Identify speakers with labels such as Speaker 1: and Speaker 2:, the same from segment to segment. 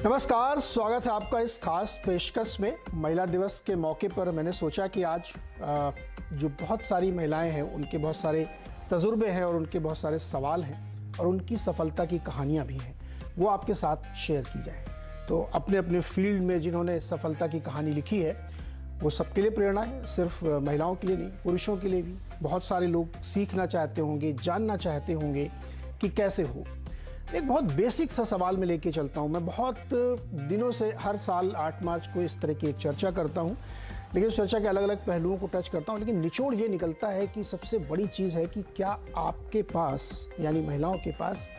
Speaker 1: नमस्कार, स्वागत है आपका इस खास पेशकश में। महिला दिवस के मौके पर मैंने सोचा कि आज जो बहुत सारी महिलाएं हैं उनके बहुत सारे तजुर्बे हैं और उनके बहुत सारे सवाल हैं और उनकी सफलता की कहानियां भी हैं, वो आपके साथ शेयर की जाए। तो अपने अपने फील्ड में जिन्होंने सफलता की कहानी लिखी है वो सबके लिए प्रेरणा है, सिर्फ महिलाओं के लिए नहीं, पुरुषों के लिए भी। बहुत सारे लोग सीखना चाहते होंगे, जानना चाहते होंगे कि कैसे हो। एक बहुत बेसिक सा सवाल मैं लेके चलता हूँ। मैं बहुत दिनों से हर साल 8 मार्च को इस तरह की एक चर्चा करता हूँ, लेकिन उस चर्चा के अलग अलग पहलुओं को टच करता हूँ, लेकिन निचोड़ ये निकलता है कि सबसे बड़ी चीज़ है कि क्या आपके पास यानी महिलाओं के पास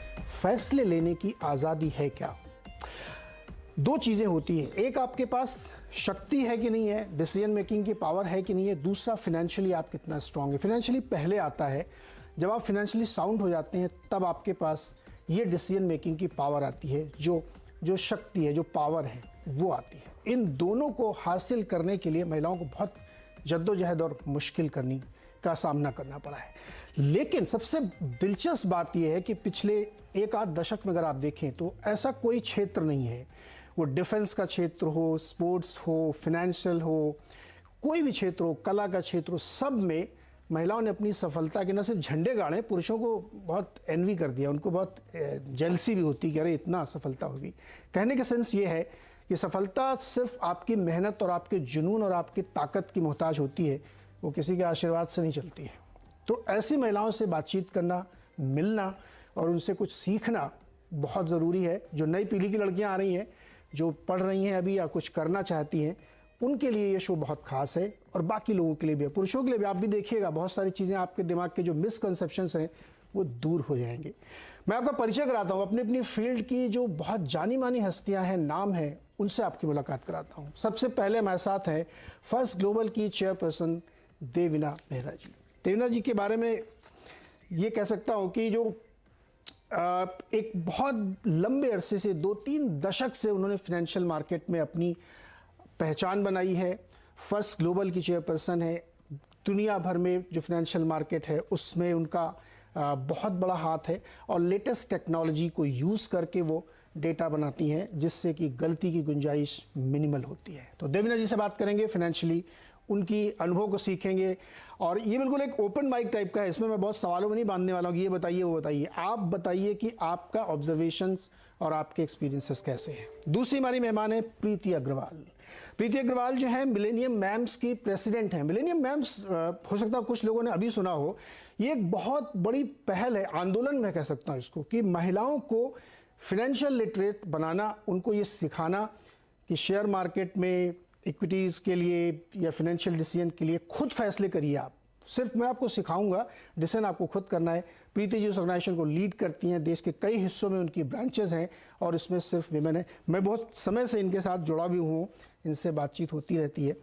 Speaker 1: फैसले लेने की आज़ादी है क्या। दो चीज़ें होती हैं, एक आपके पास शक्ति है कि नहीं है, डिसीजन मेकिंग की पावर है कि नहीं है, दूसरा फिनेंशियली आप कितना स्ट्रांग है। फिनेंशियली पहले आता है, जब आप फिनेंशियली साउंड हो जाते हैं तब आपके पास ये डिसीजन मेकिंग की पावर आती है, जो शक्ति है, जो पावर है वो आती है। इन दोनों को हासिल करने के लिए महिलाओं को बहुत जद्दोजहद और मुश्किल करनी का सामना करना पड़ा है। लेकिन सबसे दिलचस्प बात यह है कि पिछले एक आध दशक में अगर आप देखें तो ऐसा कोई क्षेत्र नहीं है, वो डिफेंस का क्षेत्र हो, स्पोर्ट्स हो, फाइनेंशियल हो, कोई भी क्षेत्र हो, कला का क्षेत्र हो, सब में महिलाओं ने अपनी सफलता के न सिर्फ झंडे गाड़े, पुरुषों को बहुत एनवी कर दिया, उनको बहुत जेलसी भी होती कि अरे इतना सफलता होगी। कहने का सेंस ये है कि सफलता सिर्फ आपकी मेहनत और आपके जुनून और आपकी ताकत की मोहताज होती है, वो किसी के आशीर्वाद से नहीं चलती है। तो ऐसी महिलाओं से बातचीत करना, मिलना और उनसे कुछ सीखना बहुत ज़रूरी है। जो नई पीढ़ी की लड़कियाँ आ रही हैं, जो पढ़ रही हैं अभी या कुछ करना चाहती हैं, उनके लिए ये शो बहुत खास है और बाकी लोगों के लिए भी है, पुरुषों के लिए भी। आप भी देखिएगा बहुत सारी चीज़ें, आपके दिमाग के जो मिसकंसेप्शंस हैं वो दूर हो जाएंगे। मैं आपका परिचय कराता हूँ, अपनी अपनी फील्ड की जो बहुत जानी मानी हस्तियाँ हैं, नाम हैं, उनसे आपकी मुलाकात कराता हूँ। सबसे पहले हमारे साथ हैं फर्स्ट ग्लोबल की चेयरपर्सन देवीना मेहरा जी। देवीना जी के बारे में ये कह सकता हूँ कि जो एक बहुत लंबे अरसे से 2-3 दशक से उन्होंने फाइनेंशियल मार्केट में अपनी पहचान बनाई है। फर्स्ट ग्लोबल की चेयरपर्सन है। दुनिया भर में जो फाइनेंशियल मार्केट है उसमें उनका बहुत बड़ा हाथ है और लेटेस्ट टेक्नोलॉजी को यूज़ करके वो डेटा बनाती हैं जिससे कि गलती की गुंजाइश मिनिमल होती है। तो देवीना जी से बात करेंगे, फाइनेंशियली उनकी अनुभव को सीखेंगे और ये बिल्कुल एक ओपन माइक टाइप का है, इसमें मैं बहुत सवालों में नहीं बांधने वाला हूँ कि ये बताइए वो बताइए। आप बताइए कि आपका ऑब्जर्वेशन्स और आपके एक्सपीरियंसेस कैसे हैं। दूसरी हमारी मेहमान है प्रीति अग्रवाल। प्रीति अग्रवाल जो है मिलेनियम मैम्स की प्रेसिडेंट हैं। मिलेनियम मैम्स हो सकता है कुछ लोगों ने अभी सुना हो, ये एक बहुत बड़ी पहल है, आंदोलन मैं कह सकता हूँ इसको, कि महिलाओं को फिनेंशियल लिटरेट बनाना, उनको ये सिखाना कि शेयर मार्केट में इक्विटीज़ के लिए या फिनेंशियल डिसीजन के लिए खुद फैसले करिए आप। सिर्फ मैं आपको सिखाऊंगा, डिसीजन आपको खुद करना है। प्रीति जी उस ऑर्गेनाइजेशन को लीड करती हैं, देश के कई हिस्सों में उनकी ब्रांचेस हैं और इसमें सिर्फ विमेन है। मैं बहुत समय से इनके साथ जुड़ा भी हूँ, इनसे बातचीत होती रहती है।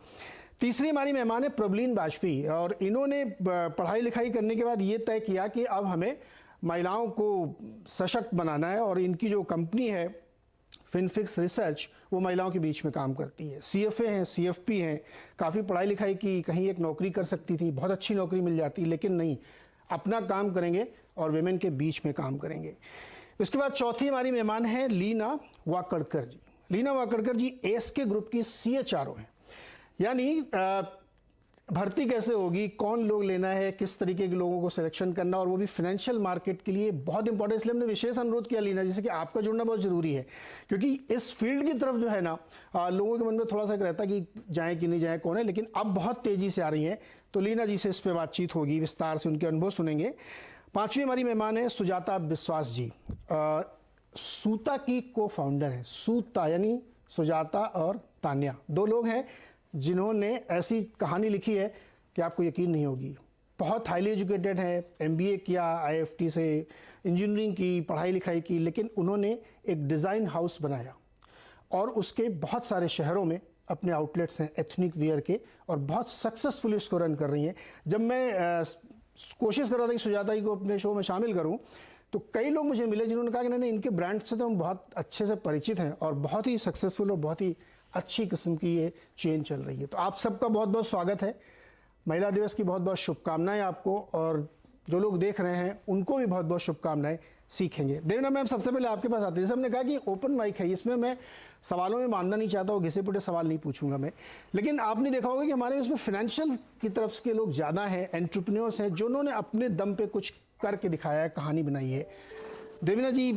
Speaker 1: तीसरी हमारी मेहमान है प्रबलीन वाजपेयी और इन्होंने पढ़ाई लिखाई करने के बाद ये तय किया कि अब हमें महिलाओं को सशक्त बनाना है और इनकी जो कंपनी है फिनफिक्स रिसर्च, वो महिलाओं के बीच में काम करती है। CFA हैं, CFP हैं, काफ़ी पढ़ाई लिखाई की, कहीं एक नौकरी कर सकती थी, बहुत अच्छी नौकरी मिल जाती, लेकिन नहीं, अपना काम करेंगे और विमेन के बीच में काम करेंगे। उसके बाद चौथी हमारी मेहमान है लीना वाकड़कर जी। लीना वाकड़कर जी ASK ग्रुप की CHRO हैं, यानी भर्ती कैसे होगी, कौन लोग लेना है, किस तरीके के लोगों को सिलेक्शन करना, और वो भी फाइनेंशियल मार्केट के लिए बहुत इंपॉर्टेंट। इसलिए हमने विशेष अनुरोध किया लीना जी से कि आपका जुड़ना बहुत ज़रूरी है, क्योंकि इस फील्ड की तरफ जो है ना लोगों के मन में थोड़ा सा रहता है कि जाएँ कि नहीं जाएँ, कौन है, लेकिन अब बहुत तेज़ी से आ रही हैं। तो लीना जी से इस पर बातचीत होगी, विस्तार से उनके अनुभव सुनेंगे। पाँचवीं हमारी मेहमान है सुजाता बिस्वास जी। सूता की को फाउंडर है। सूता यानी सुजाता और तान्या, दो लोग हैं जिन्होंने ऐसी कहानी लिखी है कि आपको यकीन नहीं होगी। बहुत हाईली एजुकेटेड है, MBA किया, IFT से इंजीनियरिंग की, पढ़ाई लिखाई की, लेकिन उन्होंने एक डिज़ाइन हाउस बनाया और उसके बहुत सारे शहरों में अपने आउटलेट्स हैं एथनिक वियर के और बहुत सक्सेसफुली उसको रन कर रही हैं। जब मैं कोशिश कर रहा था कि सुजाता जी को अपने शो में शामिल करूं, तो कई लोग मुझे मिले जिन्होंने कहा कि नहीं, इनके ब्रांड से तो हम बहुत अच्छे से परिचित हैं और बहुत ही सक्सेसफुल और बहुत ही अच्छी किस्म की ये चेन चल रही है। तो आप सबका बहुत बहुत स्वागत है। महिला दिवस की बहुत बहुत शुभकामनाएं आपको, और जो लोग देख रहे हैं उनको भी बहुत बहुत शुभकामनाएं। सीखेंगे। देवना मैम, सबसे पहले आपके पास आते हैं। जैसे हमने कहा कि ओपन माइक है, इसमें मैं सवालों में मानना नहीं चाहता हूँ, घिसे पिटे सवाल नहीं पूछूंगा मैं, लेकिन आपने देखा होगा कि हमारे उसमें फाइनेंशियल की तरफ के लोग ज़्यादा हैं, एंटरप्रेन्योर्स हैं, जिन्होंने अपने दम पे कुछ करके दिखाया है, कहानी बनाई है। देवीना जी,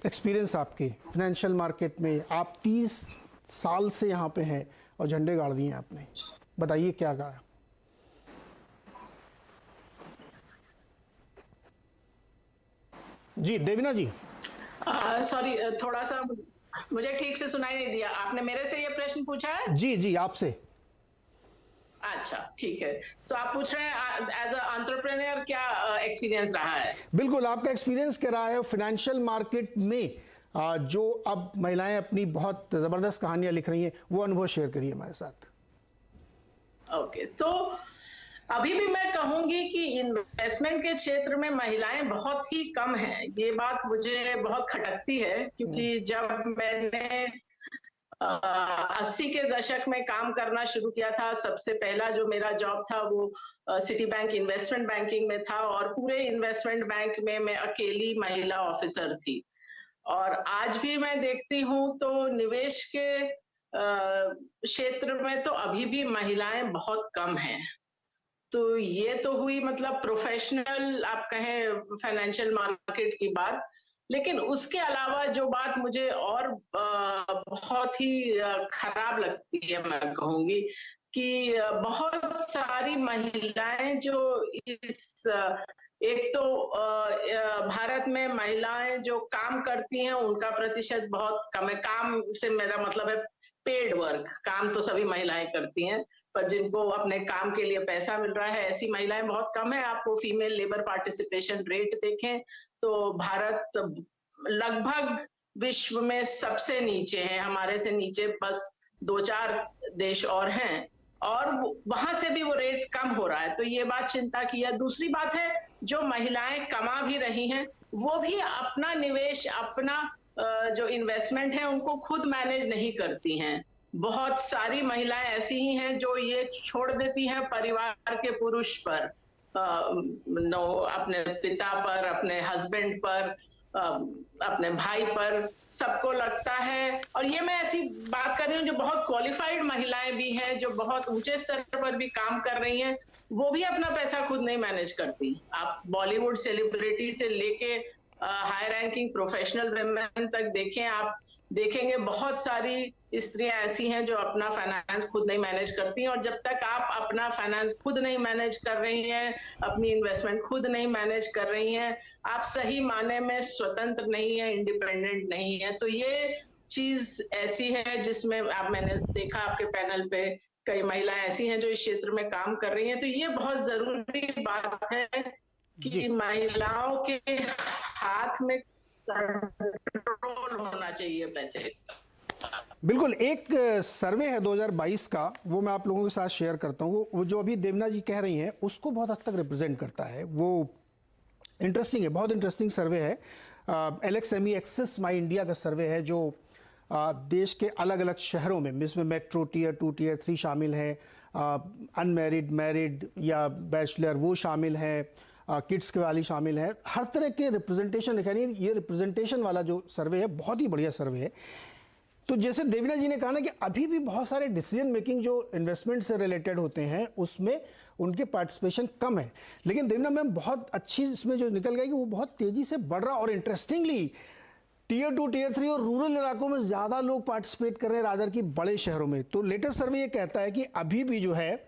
Speaker 1: एक्सपीरियंस आपके फाइनेंशियल मार्केट में, आप 30 साल से यहाँ पे हैं और झंडे गाड़ दिए आपने, बताइए क्या कहा। जी देवीना जी।
Speaker 2: सॉरी, थोड़ा सा मुझे ठीक से सुनाई नहीं दिया। आपने मेरे से ये प्रश्न पूछा है?
Speaker 1: जी जी, आपसे।
Speaker 2: अच्छा, ठीक है। सो आप पूछ रहे हैं एज अ एंटरप्रेन्योर क्या एक्सपीरियंस रहा है?
Speaker 1: बिल्कुल, आपका एक्सपीरियंस क्या रहा है फाइनेंशियल मार्केट में, जो अब महिलाएं अपनी बहुत जबरदस्त कहानियां लिख रही हैं, वो अनुभव शेयर करिए हमारे साथ।
Speaker 2: ओके, तो अभी भी मैं कहूंगी कि इन्वेस्टमेंट के क्षेत्र में महिलाएं बहुत ही कम हैं। ये बात मुझे बहुत खटकती है, क्योंकि जब मैंने 80 के दशक में काम करना शुरू किया था, सबसे पहला जो मेरा जॉब था वो सिटी बैंक इन्वेस्टमेंट बैंकिंग में था, और पूरे इन्वेस्टमेंट बैंक में मैं अकेली महिला ऑफिसर थी। और आज भी मैं देखती हूँ तो निवेश के क्षेत्र में तो अभी भी महिलाएं बहुत कम हैं। तो ये तो हुई मतलब प्रोफेशनल, आप कहें फाइनेंशियल मार्केट की बात। लेकिन उसके अलावा जो बात मुझे और बहुत ही खराब लगती है, मैं कहूंगी कि बहुत सारी महिलाएं जो इस एक तो भारत में महिलाएं जो काम करती हैं उनका प्रतिशत बहुत कम है। काम से मेरा मतलब है पेड वर्क, काम तो सभी महिलाएं करती हैं, पर जिनको अपने काम के लिए पैसा मिल रहा है ऐसी महिलाएं बहुत कम है। आपको फीमेल लेबर पार्टिसिपेशन रेट देखें तो भारत लगभग विश्व में सबसे नीचे है, हमारे से नीचे बस 2-4 देश और हैं, और वहां से भी वो रेट कम हो रहा है। तो ये बात चिंता की है। दूसरी बात है, जो महिलाएं कमा भी रही हैं वो भी अपना निवेश, अपना जो इन्वेस्टमेंट है उनको खुद मैनेज नहीं करती हैं। बहुत सारी महिलाएं ऐसी ही हैं जो ये छोड़ देती हैं परिवार के पुरुष पर, अपने पिता पर, अपने हस्बैंड पर, अपने भाई पर। सबको लगता है, और ये मैं ऐसी बात कर रही हूँ जो बहुत क्वालिफाइड महिलाएं भी हैं, जो बहुत ऊंचे स्तर पर भी काम कर रही हैं, वो भी अपना पैसा खुद नहीं मैनेज करती। आप बॉलीवुड सेलिब्रिटी से लेके हाई रैंकिंग प्रोफेशनल वुमेन तक देखें, आप देखेंगे बहुत सारी स्त्रियां ऐसी हैं जो अपना फाइनेंस खुद नहीं मैनेज करती हैं। और जब तक आप अपना फाइनेंस खुद नहीं मैनेज कर रही हैं, अपनी इन्वेस्टमेंट खुद नहीं मैनेज कर रही हैं, आप सही माने में स्वतंत्र नहीं है, इंडिपेंडेंट नहीं है। तो ये चीज ऐसी है जिसमें मैंने देखा आपके पैनल पे कई महिलाएं ऐसी हैं जो इस क्षेत्र में काम कर रही हैं। तो ये बहुत जरूरी बात है कि महिलाओं के हाथ में कंट्रोल होना चाहिए पैसे का।
Speaker 1: बिल्कुल, एक सर्वे है 2022 का, वो मैं आप लोगों के साथ शेयर करता हूँ। वो जो अभी देवना जी कह रही हैं उसको बहुत हद तक रिप्रेजेंट करता है। वो इंटरेस्टिंग है, बहुत इंटरेस्टिंग सर्वे है। LXME एक्सेस माई इंडिया का सर्वे है, जो देश के अलग अलग शहरों में, जिसमें मेट्रो, टियर 2, टियर 3 शामिल है, अनमैरिड, मैरिड या बैचलर वो शामिल है, किड्स के वाली शामिल है, हर तरह के रिप्रेजेंटेशन लिखा नहीं। ये रिप्रेजेंटेशन वाला जो सर्वे है बहुत ही बढ़िया सर्वे है। तो जैसे देवीना जी ने कहा ना कि अभी भी बहुत सारे डिसीजन मेकिंग जो इन्वेस्टमेंट से रिलेटेड होते हैं उसमें उनके पार्टिसिपेशन कम है। लेकिन देवीना मैम बहुत अच्छी इसमें जो निकल गई कि वो बहुत तेजी से बढ़ रहा, और इंटरेस्टिंगली टियर 2, टियर 3 और रूरल इलाकों में ज़्यादा लोग पार्टिसिपेट कर रहे हैं रादर की बड़े शहरों में। तो लेटेस्ट सर्वे ये कहता है कि अभी भी जो है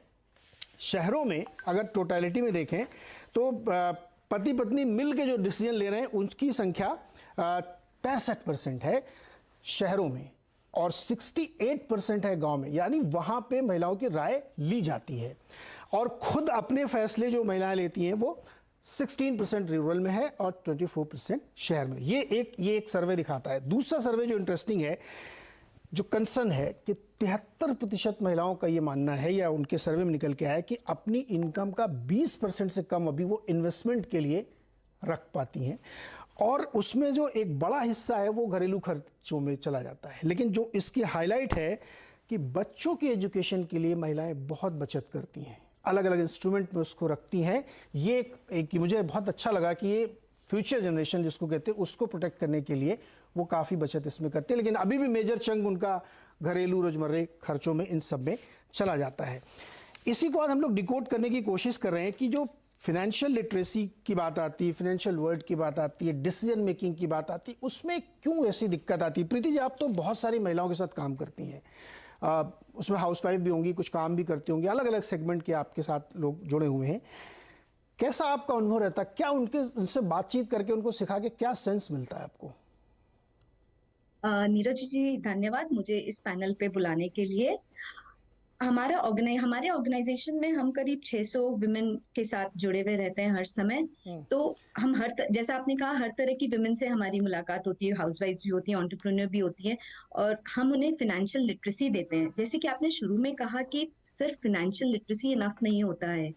Speaker 1: शहरों में, अगर टोटलिटी में देखें तो पति पत्नी मिल के जो डिसीजन ले रहे हैं उनकी संख्या 65% है शहरों में, और 68% है गांव में। यानी वहां पे महिलाओं की राय ली जाती है, और खुद अपने फैसले जो महिलाएं लेती हैं वो 16% रूरल में है और 24% शहर में। ये एक सर्वे दिखाता है। दूसरा सर्वे जो इंटरेस्टिंग है, जो कंसर्न है कि 73% महिलाओं का ये मानना है, या उनके सर्वे में निकल के आया कि अपनी इनकम का 20% से कम अभी वो इन्वेस्टमेंट के लिए रख पाती हैं, और उसमें जो एक बड़ा हिस्सा है वो घरेलू खर्चों में चला जाता है। लेकिन जो इसकी हाईलाइट है कि बच्चों की एजुकेशन के लिए महिलाएं बहुत बचत करती हैं, अलग अलग इंस्ट्रूमेंट में उसको रखती हैं। ये एक मुझे बहुत अच्छा लगा कि ये फ्यूचर जनरेशन जिसको कहते हैं उसको प्रोटेक्ट करने के लिए वो काफ़ी बचत इसमें करते हैं, लेकिन अभी भी मेजर चंक उनका घरेलू रोजमर्रे खर्चों में इन सब में चला जाता है। इसी को आज हम लोग डिकोड करने की कोशिश कर रहे हैं कि जो फिनेंशियल लिटरेसी की बात आती है, फिनेंशियल वर्ल्ड की बात आती है, डिसीजन मेकिंग की बात आती है, उसमें क्यों ऐसी दिक्कत आती है। प्रीति जी, आप तो बहुत सारी महिलाओं के साथ काम करती हैं, उसमें हाउसवाइफ भी होंगी, कुछ काम भी करती होंगी, अलग अलग सेगमेंट के आपके साथ लोग जुड़े हुए हैं। कैसा आपका अनुभव रहता है? क्या उनसे बातचीत करके उनको सिखा के क्या सेंस मिलता है आपको?
Speaker 3: नीरज जी, धन्यवाद मुझे इस पैनल पे बुलाने के लिए। हमारे ऑर्गेनाइजेशन में हम करीब 600 विमेन के साथ जुड़े हुए रहते हैं हर समय। तो हम जैसा आपने कहा, हर तरह की विमेन से हमारी मुलाकात होती है, हाउसवाइफ्स भी होती हैं, एंटरप्रेन्योर भी होती हैं, और हम उन्हें फिनेंशियल लिटरेसी देते हैं। जैसे कि आपने शुरू में कहा कि सिर्फ फिनेंशियल लिटरेसी इनफ नहीं होता है।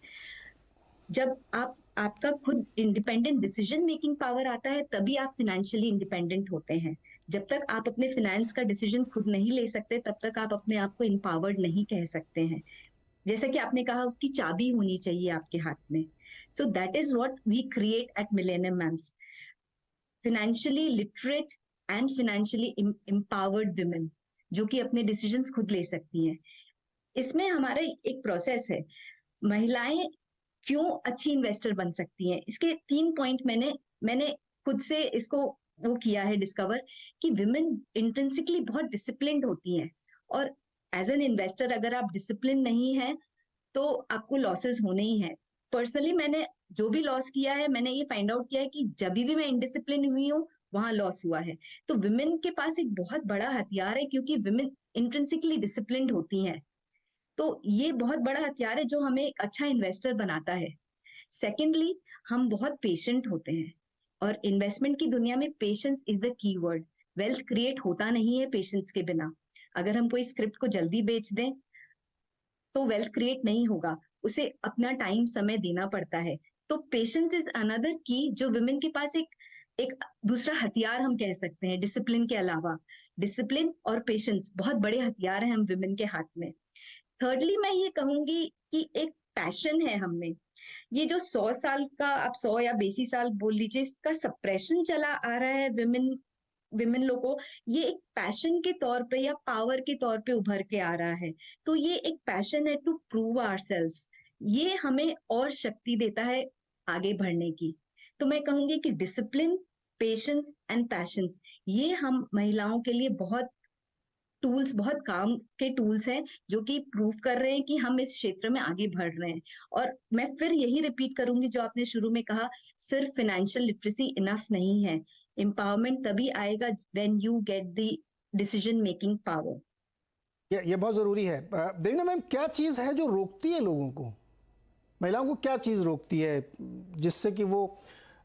Speaker 3: जब आपका खुद इंडिपेंडेंट डिसीजन मेकिंग पावर आता है, तभी आप फाइनेंशियली इंडिपेंडेंट होते हैं। जब तक आप अपने फाइनेंस का डिसीजन खुद नहीं ले सकते, तब तक आप अपने आप को एम्पावर्ड नहीं कह सकते हैं। जैसा कि आपने कहा, उसकी चाबी होनी चाहिए आपके हाथ में। So that is what we create at Millennium Mams, financially literate and financially empowered women, जो कि अपने डिसीजंस खुद ले सकती हैं। इसमें हमारा एक प्रोसेस है, महिलाएं क्यों अच्छी इन्वेस्टर बन सकती हैं। इसके 3 पॉइंट मैंने खुद से इसको वो किया है डिस्कवर, कि विमेन इंट्रिंसिकली बहुत डिसिप्लिन्ड होती हैं, और एज एन इन्वेस्टर अगर आप डिसिप्लिन नहीं है तो आपको लॉसेस होने ही हैं। पर्सनली मैंने जो भी लॉस किया है, मैंने ये फाइंड आउट किया है कि जब भी मैं इनडिसिप्लिन हुई हूँ, वहां लॉस हुआ है। तो विमेन के पास एक बहुत बड़ा हथियार है, क्योंकि विमेन इंट्रिंसिकली डिसिप्लिन्ड होती हैं। तो ये बहुत बड़ा हथियार है जो हमें एक अच्छा इन्वेस्टर बनाता है। सेकेंडली, हम बहुत पेशेंट होते हैं, और इन्वेस्टमेंट की दुनिया में patience is the key word. Wealth create होता नहीं है पेशेंस के बिना। अगर हम कोई स्क्रिप्ट को जल्दी बेच दें तो वेल्थ क्रिएट नहीं होगा, उसे अपना टाइम समय देना पड़ता है। तो पेशेंस इज अनदर की, जो विमेन के पास एक दूसरा हथियार हम कह सकते हैं डिसिप्लिन के अलावा। डिसिप्लिन और पेशेंस बहुत बड़े हथियार हैं हम विमेन के हाथ में। थर्डली, मैं ये कहूंगी कि एक पैशन है हम में। ये जो 100 साल का, आप 100 या 82 साल बोल लीजिए, इसका सप्रेशन चला आ रहा है विमेन लोगों को, ये एक पैशन के तौर पे या पावर के तौर पे उभर के आ रहा है। तो ये एक पैशन है टू प्रूव आवरसेल्व्स। ये हमें और शक्ति देता है आगे बढ़ने की। तो मैं कहूंगी कि डिसिप्लिन, पेशेंस एंड पैशंस, ये हम महिलाओं के लिए बहुत काम के टूल्स हैं, जो कि प्रूव कर रहे हैं कि हम इस क्षेत्र में आगे बढ़ रहे हैं। और मैं फिर यही रिपीट करूंगी जो आपने शुरू में कहा, सिर्फ फाइनेंशियल लिटरेसी इनफ नहीं है। एम्पावरमेंट तभी आएगा when you get the decision making power.
Speaker 1: ये बहुत जरूरी है। देवना मैम, क्या चीज है जो रोकती है लोगों को, महिलाओं को क्या चीज रोकती है जिससे कि वो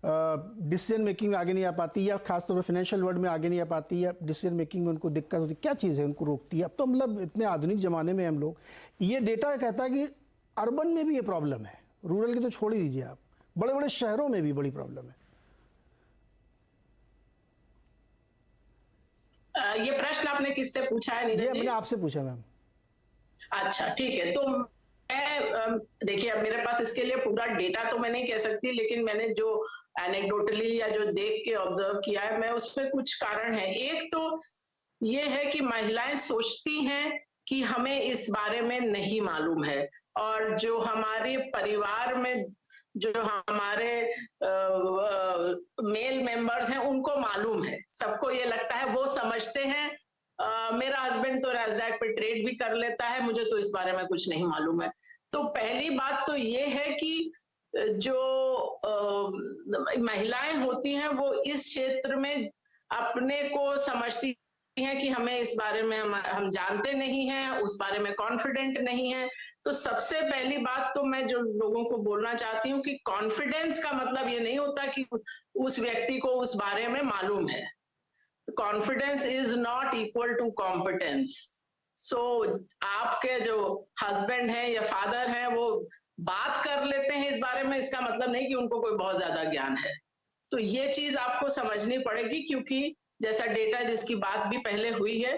Speaker 1: डिसीजन मेकिंग में आगे नहीं आ पाती, या खासतौर पर फाइनेंशियल वर्ल्ड में आगे नहीं आ पाती, या डिसीजन मेकिंग में उनको दिक्कत होती? क्या चीज़ है उनको रोकती है? अब तो मतलब इतने आधुनिक ज़माने में हम लोग, ये डेटा कहता है कि अर्बन में भी ये प्रॉब्लम है, रूरल की तो छोड़ ही दीजिए आप, बड़े बड़े शहरों में भी बड़ी प्रॉब्लम है।
Speaker 2: ये प्रश्न आपने किससे पूछा है नीरज जी?
Speaker 1: ये मैंने आपसे पूछा मैम।
Speaker 2: अच्छा, ठीक है। तो देखिए, अब मेरे पास इसके लिए पूरा डेटा तो मैं नहीं कह सकती, लेकिन मैंने जो एनेक्डोटली या जो देख के ऑब्जर्व किया है, मैं उसमें कुछ कारण है। एक तो ये है कि महिलाएं सोचती हैं कि हमें इस बारे में नहीं मालूम है, और जो हमारे परिवार में जो हमारे मेल मेंबर्स हैं उनको मालूम है। सबको ये लगता है, वो समझते हैं मेरा हस्बैंड तो नैस्डैक पे ट्रेड भी कर लेता है, मुझे तो इस बारे में कुछ नहीं मालूम है। तो पहली बात तो ये है कि जो महिलाएं होती हैं वो इस क्षेत्र में अपने को समझती हैं कि हमें इस बारे में हम जानते नहीं हैं, उस बारे में कॉन्फिडेंट नहीं है। तो सबसे पहली बात तो मैं जो लोगों को बोलना चाहती हूँ कि कॉन्फिडेंस का मतलब ये नहीं होता कि उस व्यक्ति को उस बारे में मालूम है। Confidence is not equal to competence. So आपके जो हस्बैंड हैं या फादर हैं वो बात कर लेते हैं इस बारे में, इसका मतलब नहीं कि उनको कोई बहुत ज्यादा ज्ञान है। तो ये चीज आपको समझनी पड़ेगी, क्योंकि जैसा डेटा जिसकी बात भी पहले हुई है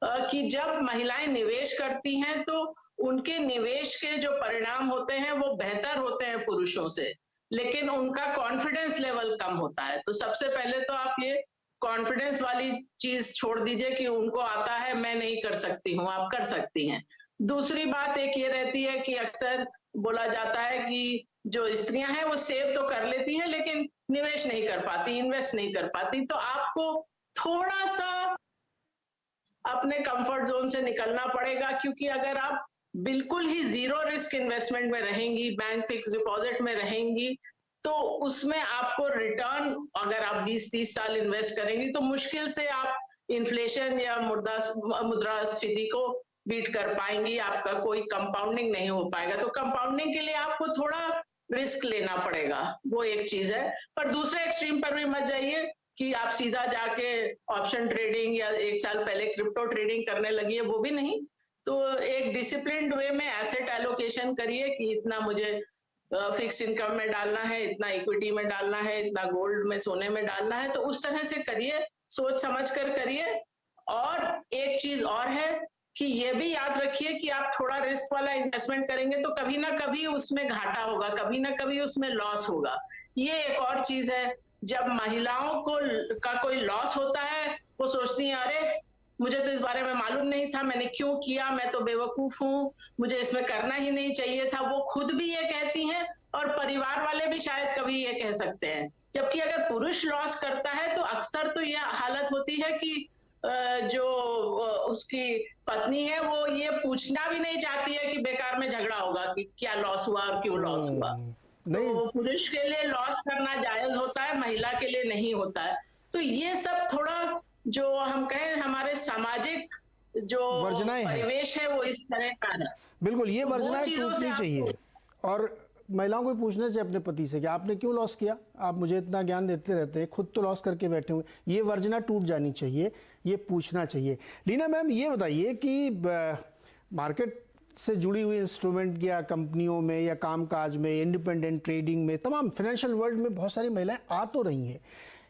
Speaker 2: कि जब महिलाएं निवेश करती हैं तो उनके निवेश के जो परिणाम होते हैं वो बेहतर होते हैं पुरुषों से। लेकिन उनका कॉन्फिडेंस लेवल कम होता है। तो सबसे पहले तो आप ये कॉन्फिडेंस वाली चीज छोड़ दीजिए कि उनको आता है, मैं नहीं कर सकती हूँ, आप कर सकती हैं। दूसरी बात एक ये रहती है कि अक्सर बोला जाता है कि जो स्त्रियां हैं वो सेव तो कर लेती हैं लेकिन निवेश नहीं कर पाती, इन्वेस्ट नहीं कर पाती। तो आपको थोड़ा सा अपने कंफर्ट जोन से निकलना पड़ेगा, क्योंकि अगर आप बिल्कुल ही जीरो रिस्क इन्वेस्टमेंट में रहेंगी, बैंक फिक्स डिपॉजिट में रहेंगी, तो उसमें आपको रिटर्न, अगर आप 20-30 साल इन्वेस्ट करेंगी तो मुश्किल से आप इन्फ्लेशन या मुद्रास्फीति को बीट कर पाएंगी, आपका कोई कंपाउंडिंग नहीं हो पाएगा। तो कंपाउंडिंग के लिए आपको थोड़ा रिस्क लेना पड़ेगा, वो एक चीज है। पर दूसरे एक्सट्रीम पर भी मत जाइए कि आप सीधा जाके ऑप्शन ट्रेडिंग या 1 साल पहले क्रिप्टो ट्रेडिंग करने लगी है, वो भी नहीं। तो एक डिसिप्लिन्ड वे में एसेट एलोकेशन करिए कि इतना मुझे फिक्स इनकम में डालना है, इतना इक्विटी में डालना है, इतना गोल्ड में, सोने में डालना है। तो उस तरह से करिए, सोच समझ कर करिए। और एक चीज और है कि ये भी याद रखिए कि आप थोड़ा रिस्क वाला इन्वेस्टमेंट करेंगे तो कभी ना कभी उसमें घाटा होगा, कभी ना कभी उसमें लॉस होगा। ये एक और चीज है, जब महिलाओं को का कोई लॉस होता है वो सोचती हैं, अरे मुझे तो इस बारे में मालूम नहीं था, मैंने क्यों किया, मैं तो बेवकूफ हूँ, मुझे इसमें करना ही नहीं चाहिए था। वो खुद भी ये कहती हैं और परिवार वाले भी शायद कभी ये कह सकते हैं। जबकि अगर पुरुष लॉस करता है तो अक्सर तो यह हालत होती है कि जो उसकी पत्नी है वो ये पूछना भी नहीं चाहती है कि बेकार में झगड़ा होगा कि क्या लॉस हुआ और क्यों लॉस हुआ।
Speaker 1: नहीं,
Speaker 2: तो पुरुष के लिए लॉस करना जायज होता है, महिला के लिए नहीं होता है। तो ये सब थोड़ा, जो हम कहें हमारे सामाजिक जो परिवेश है वो इस तरह का है।
Speaker 1: बिल्कुल, ये
Speaker 2: तो
Speaker 1: वर्जनाएं टूटनी चाहिए। और महिलाओं को पूछना चाहिए अपने पति से कि आपने क्यों लॉस किया, आप मुझे इतना ज्ञान देते रहते हैं, खुद तो लॉस करके बैठे हुए। ये वर्जना टूट जानी चाहिए, ये पूछना चाहिए। लीना मैम, ये बताइए कि मार्केट से जुड़ी हुई इंस्ट्रूमेंट या कंपनियों में या कामकाज में, इंडिपेंडेंट ट्रेडिंग में, तमाम फाइनेंशियल वर्ल्ड में बहुत सारी महिलाएं आ तो रही हैं,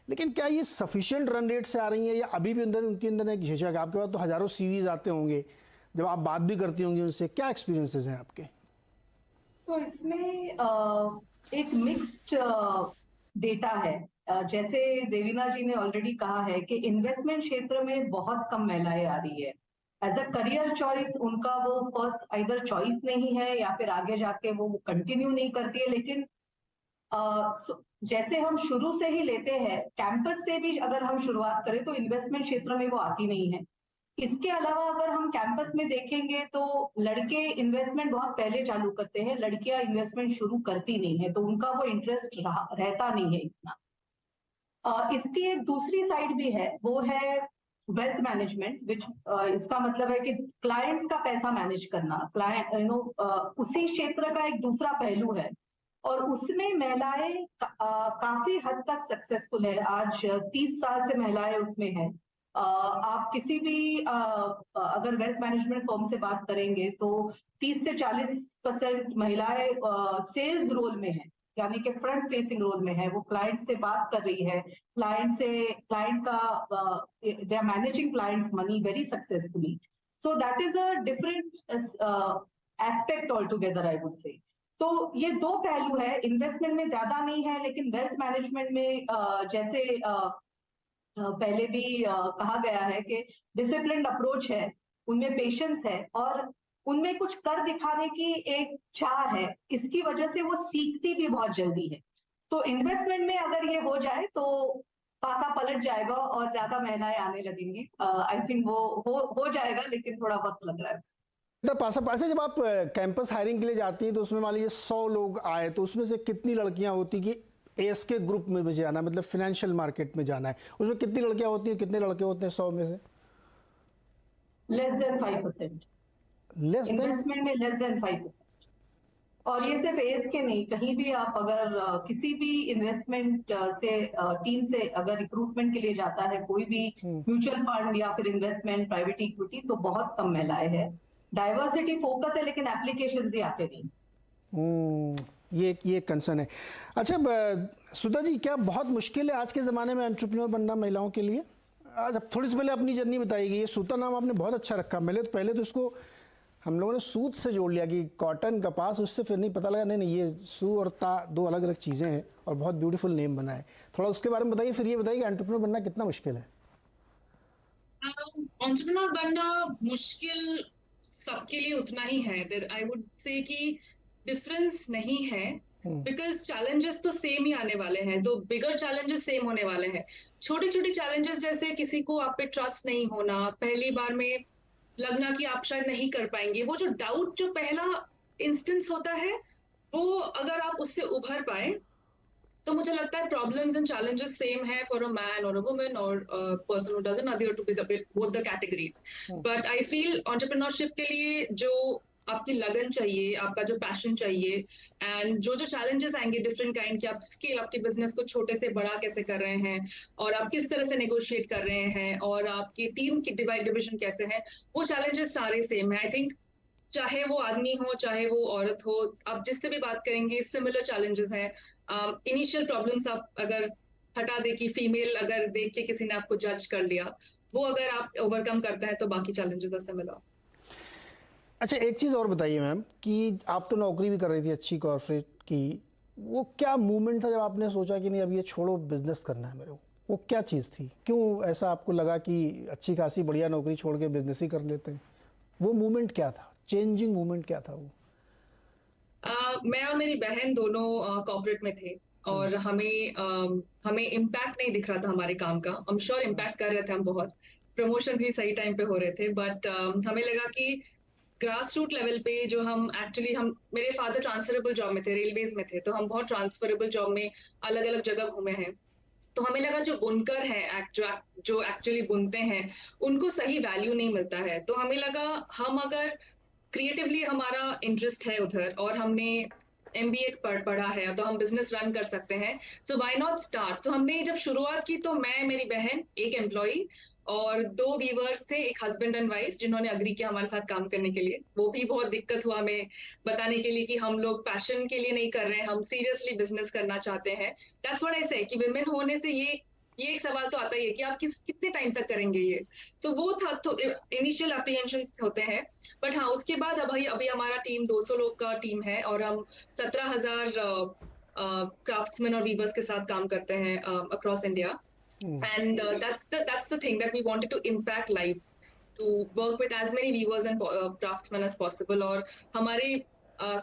Speaker 1: लेकिन क्या ये सफिशिएंट रन रेट से आ रही हैं या अभी भी उनके अंदर एक झिझक? आपके पास तो हजारों सीवीज आते होंगे, जब आप बात भी करती होंगी उनसे, क्या एक्सपीरियंसेस हैं आपके?
Speaker 4: तो इसमें एक मिक्स्ड डेटा है। जैसे देवीना जी ने ऑलरेडी कहा है कि इन्वेस्टमेंट क्षेत्र में बहुत कम महिलाएं आ रही है। एज अ करियर चॉइस उनका वो फर्स्ट आइदर चॉइस नहीं है या फिर आगे जाके वो कंटिन्यू नहीं करती है। लेकिन जैसे हम शुरू से ही लेते हैं, कैंपस से भी अगर हम शुरुआत करें तो इन्वेस्टमेंट क्षेत्र में वो आती नहीं है। इसके अलावा अगर हम कैंपस में देखेंगे तो लड़के इन्वेस्टमेंट बहुत पहले चालू करते हैं, लड़कियां इन्वेस्टमेंट शुरू करती नहीं है, तो उनका वो इंटरेस्ट रहता नहीं है इतना। इसकी एक दूसरी साइड भी है, वो है वेल्थ मैनेजमेंट, विच इसका मतलब है कि क्लाइंट्स का पैसा मैनेज करना। क्लाइंट उसी क्षेत्र का एक दूसरा पहलू है और उसमें महिलाएं काफी हद तक सक्सेसफुल है। आज 30 साल से महिलाएं उसमें है। आप किसी भी अगर वेल्थ मैनेजमेंट फर्म से बात करेंगे तो 30 से 40% महिलाएं सेल्स रोल में है, यानी कि फ्रंट फेसिंग रोल में है। वो क्लाइंट से बात कर रही है, क्लाइंट का they are managing clients money very successfully. So that is a different aspect all together, I would say. तो ये दो पहलू है, इन्वेस्टमेंट में ज्यादा नहीं है, लेकिन वेल्थ मैनेजमेंट में जैसे पहले भी कहा गया है कि डिसिप्लिन्ड अप्रोच है, उनमें पेशेंस है और उनमें कुछ कर दिखाने की एक चाह है। इसकी वजह से वो सीखती भी बहुत जल्दी है। तो इन्वेस्टमेंट में अगर ये हो जाए तो पासा पलट जाएगा और ज्यादा महिलाएं आने लगेंगी। आई थिंक वो हो जाएगा, लेकिन थोड़ा वक्त लग रहा है।
Speaker 1: पासा, जब आप कैंपस हायरिंग के लिए जाती हैं तो उसमें मान लीजिए 100 लोग आए तो उसमें से कितनी लड़कियां होती कि ASK ग्रुप में भी जाना, मतलब फाइनेंशियल मार्केट में जाना है, उसमें कितनी लड़कियां होती हैं, कितने लड़के होते हैं 100 में से?
Speaker 4: Less than 5%। इन्वेस्टमेंट में लेस देन 5%। और ये सिर्फ ASK नहीं, कहीं भी आप अगर किसी भी इन्वेस्टमेंट से टीम से अगर रिक्रूटमेंट के लिए जाता है, कोई भी म्यूचुअल फंड या फिर इन्वेस्टमेंट प्राइवेट इक्विटी, तो बहुत कम महिलाएं है। डाइवर्सिटी फोकस है, लेकिन एप्लीकेशन ही आते नहीं।
Speaker 1: ये कंसर्न है। अच्छा सुधा जी, क्या बहुत मुश्किल है आज के ज़माने में एंटरप्रेन्योर बनना महिलाओं के लिए? आज अब थोड़ी सी पहले अपनी जर्नी बताइए। ये सुधा नाम आपने बहुत अच्छा रखा, पहले तो इसको हम लोगों ने सूत से जोड़ लिया कि कॉटन कपास, उससे फिर नहीं पता लगा नहीं नहीं ये सू और ता दो अलग अलग चीज़ें हैं और बहुत ब्यूटीफुल नेम बना है। थोड़ा उसके बारे में बताइए, फिर ये बताइए कि एंटरप्रेन्योर बनना कितना मुश्किल है।
Speaker 5: एंटरप्रेन्योर बनना मुश्किल सबके लिए उतना ही है। आई वुड से कि डिफरेंस नहीं है, बिकॉज चैलेंजेस तो सेम ही आने वाले हैं, दो बिगर चैलेंजेस सेम होने वाले हैं। छोटे छोटे चैलेंजेस जैसे किसी को आप पे ट्रस्ट नहीं होना, पहली बार में लगना कि आप शायद नहीं कर पाएंगे, वो जो डाउट जो पहला इंस्टेंस होता है, वो अगर आप उससे उभर पाए तो मुझे लगता है प्रॉब्लम्स एंड चैलेंजेस सेम है फॉर अ मैन और अ वुमन और person who doesn't other to be both the categories. But I feel entrepreneurship के लिए जो आपकी लगन चाहिए, आपका जो पैशन चाहिए, एंड जो जो चैलेंजेस आएंगे डिफरेंट काइंड के, आप स्केल आपके बिजनेस को छोटे से बड़ा कैसे कर रहे हैं और आप किस तरह से नेगोशिएट कर रहे हैं और आपकी टीम की डिविजन कैसे है, वो चैलेंजेस सारे सेम है। आई थिंक चाहे वो आदमी हो चाहे वो औरत हो, आप जिससे भी बात करेंगे सिमिलर चैलेंजेस हैं। इनिशियल प्रॉब्लम्स आप अगर हटा दे कि फीमेल अगर देख के किसी ने आपको जज कर लिया, वो अगर आप ओवरकम करते हैं तो बाकी चैलेंजेस ऐसे मिला।
Speaker 1: अच्छा, एक चीज़ और बताइए मैम कि आप तो नौकरी भी कर रही थी अच्छी कॉर्पोरेट की, वो क्या मूवमेंट था जब आपने सोचा कि नहीं अब ये छोड़ो बिजनेस करना है मेरे को? वो क्या चीज़ थी, क्यों ऐसा आपको लगा कि अच्छी खासी बढ़िया नौकरी छोड़ के बिजनेस ही कर लेते हैं? वो मूवमेंट क्या था, चेंजिंग मूवमेंट क्या था वो?
Speaker 5: मैं और मेरी बहन दोनों कॉर्पोरेट में थे और हमें इम्पैक्ट नहीं दिख रहा था हमारे काम का। हम श्योर इम्पैक्ट कर रहे थे, हम बहुत प्रमोशंस भी सही टाइम पे हो रहे थे, बट हमें लगा कि ग्रास रूट लेवल पे जो हम मेरे फादर ट्रांसफरेबल जॉब में थे, रेलवेज में थे, तो हम बहुत ट्रांसफरेबल जॉब में अलग अलग जगह घूमे हैं। तो हमें लगा जो बुनकर हैं, जो एक्चुअली बुनते हैं, उनको सही वैल्यू नहीं मिलता है। तो हमें लगा हम अगर क्रिएटिवली हमारा इंटरेस्ट है उधर और हमने MBA पढ़ा है तो हम बिजनेस रन कर सकते हैं, सो व्हाई नॉट स्टार्ट। तो हमने जब शुरुआत की तो मैं, मेरी बहन, एक एम्प्लॉय और 2 वीवर्स थे, एक हस्बैंड एंड वाइफ, जिन्होंने अग्री किया हमारे साथ काम करने के लिए। वो भी बहुत दिक्कत हुआ हमें बताने के लिए कि हम लोग पैशन के लिए नहीं कर रहे हैं, हम सीरियसली बिजनेस करना चाहते हैं। दैट्स व्हाट आई से कि विमेन होने से ये एक सवाल तो आता ही है कि आप कितने टाइम तक करेंगे ये। सो वो था, तो इनिशियल एप्रीहेंशंस होते हैं, बट हाँ उसके बाद अभी हमारा टीम 200 लोग का टीम है और हम 17,000 क्राफ्ट्समैन और वीवर्स के साथ काम करते हैं across India. And that's the thing that we wanted to impact lives, to work with as many weavers and craftsmen as possible. और हमारे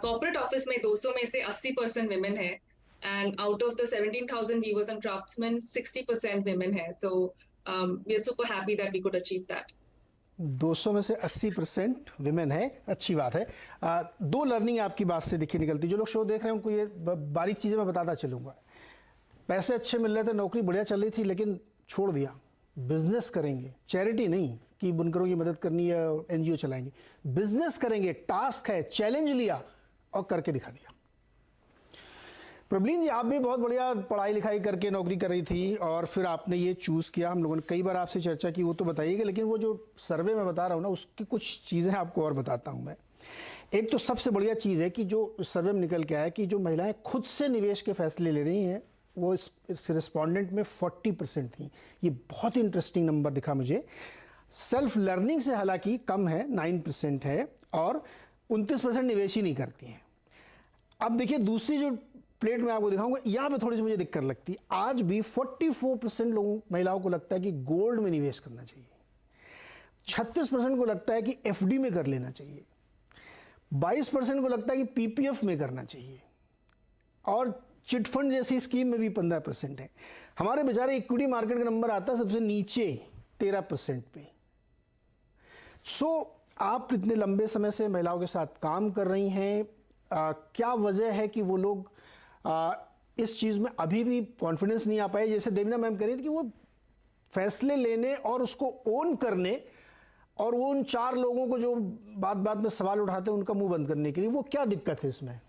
Speaker 5: corporate office में 200 में से 80% women है, and out of the 17,000 weavers and craftsmen 60% women है, so we are super happy that we could achieve that.
Speaker 1: 200 में से 80% women है, अच्छी बात है। 2 लर्निंग आपकी बात से दिखी निकलती, जो लोग शो देख रहे हैं उनको ये बारीक चीज़ें मैं बताता चलूँगा। पैसे अच्छे मिल रहे थे, नौकरी बढ़िया चल रही थी, लेकिन छोड़ दिया, बिजनेस करेंगे, चैरिटी नहीं कि बुनकरों की मदद करनी है और NGO चलाएंगे, बिजनेस करेंगे, टास्क है, चैलेंज लिया और करके दिखा दिया। प्रबलीन जी, आप भी बहुत बढ़िया पढ़ाई लिखाई करके नौकरी कर रही थी और फिर आपने ये चूज़ किया। हम लोगों ने कई बार आपसे चर्चा की, वो तो बताइएगा, लेकिन वो जो सर्वे मैं बता रहा हूँ ना, उसकी कुछ चीज़ें आपको और बताता हूँ मैं। एक तो सबसे बढ़िया चीज़ है कि जो सर्वे में निकल के आया कि जो महिलाएं खुद से निवेश के फैसले ले रही हैं, वो इस रिस्पॉन्डेंट में 40% थी। ये बहुत ही इंटरेस्टिंग नंबर दिखा मुझे। सेल्फ लर्निंग से हालांकि कम है, 9% है, और 29% निवेश ही नहीं करती हैं। अब देखिए दूसरी जो प्लेट में आपको दिखाऊंगा, यहाँ पे थोड़ी सी मुझे दिक्कत लगती है। आज भी 44% महिलाओं को लगता है कि गोल्ड में निवेश करना चाहिए, 36% को लगता है कि FD में कर लेना चाहिए, 22% को लगता है कि PPF में करना चाहिए, और चिट फंड जैसी स्कीम में भी 15% है। हमारे बेचारे इक्विटी मार्केट का नंबर आता है सबसे नीचे 13% पे। सो आप इतने लंबे समय से महिलाओं के साथ काम कर रही हैं, क्या वजह है कि वो लोग इस चीज़ में अभी भी कॉन्फिडेंस नहीं आ पाए? जैसे देवीना मैम कह रही थी कि वो फैसले लेने और उसको ओन करने, और वो उन 4 लोगों को जो बात बात में सवाल उठाते हैं उनका मुंह बंद करने के लिए, वो क्या दिक्कत है इसमें?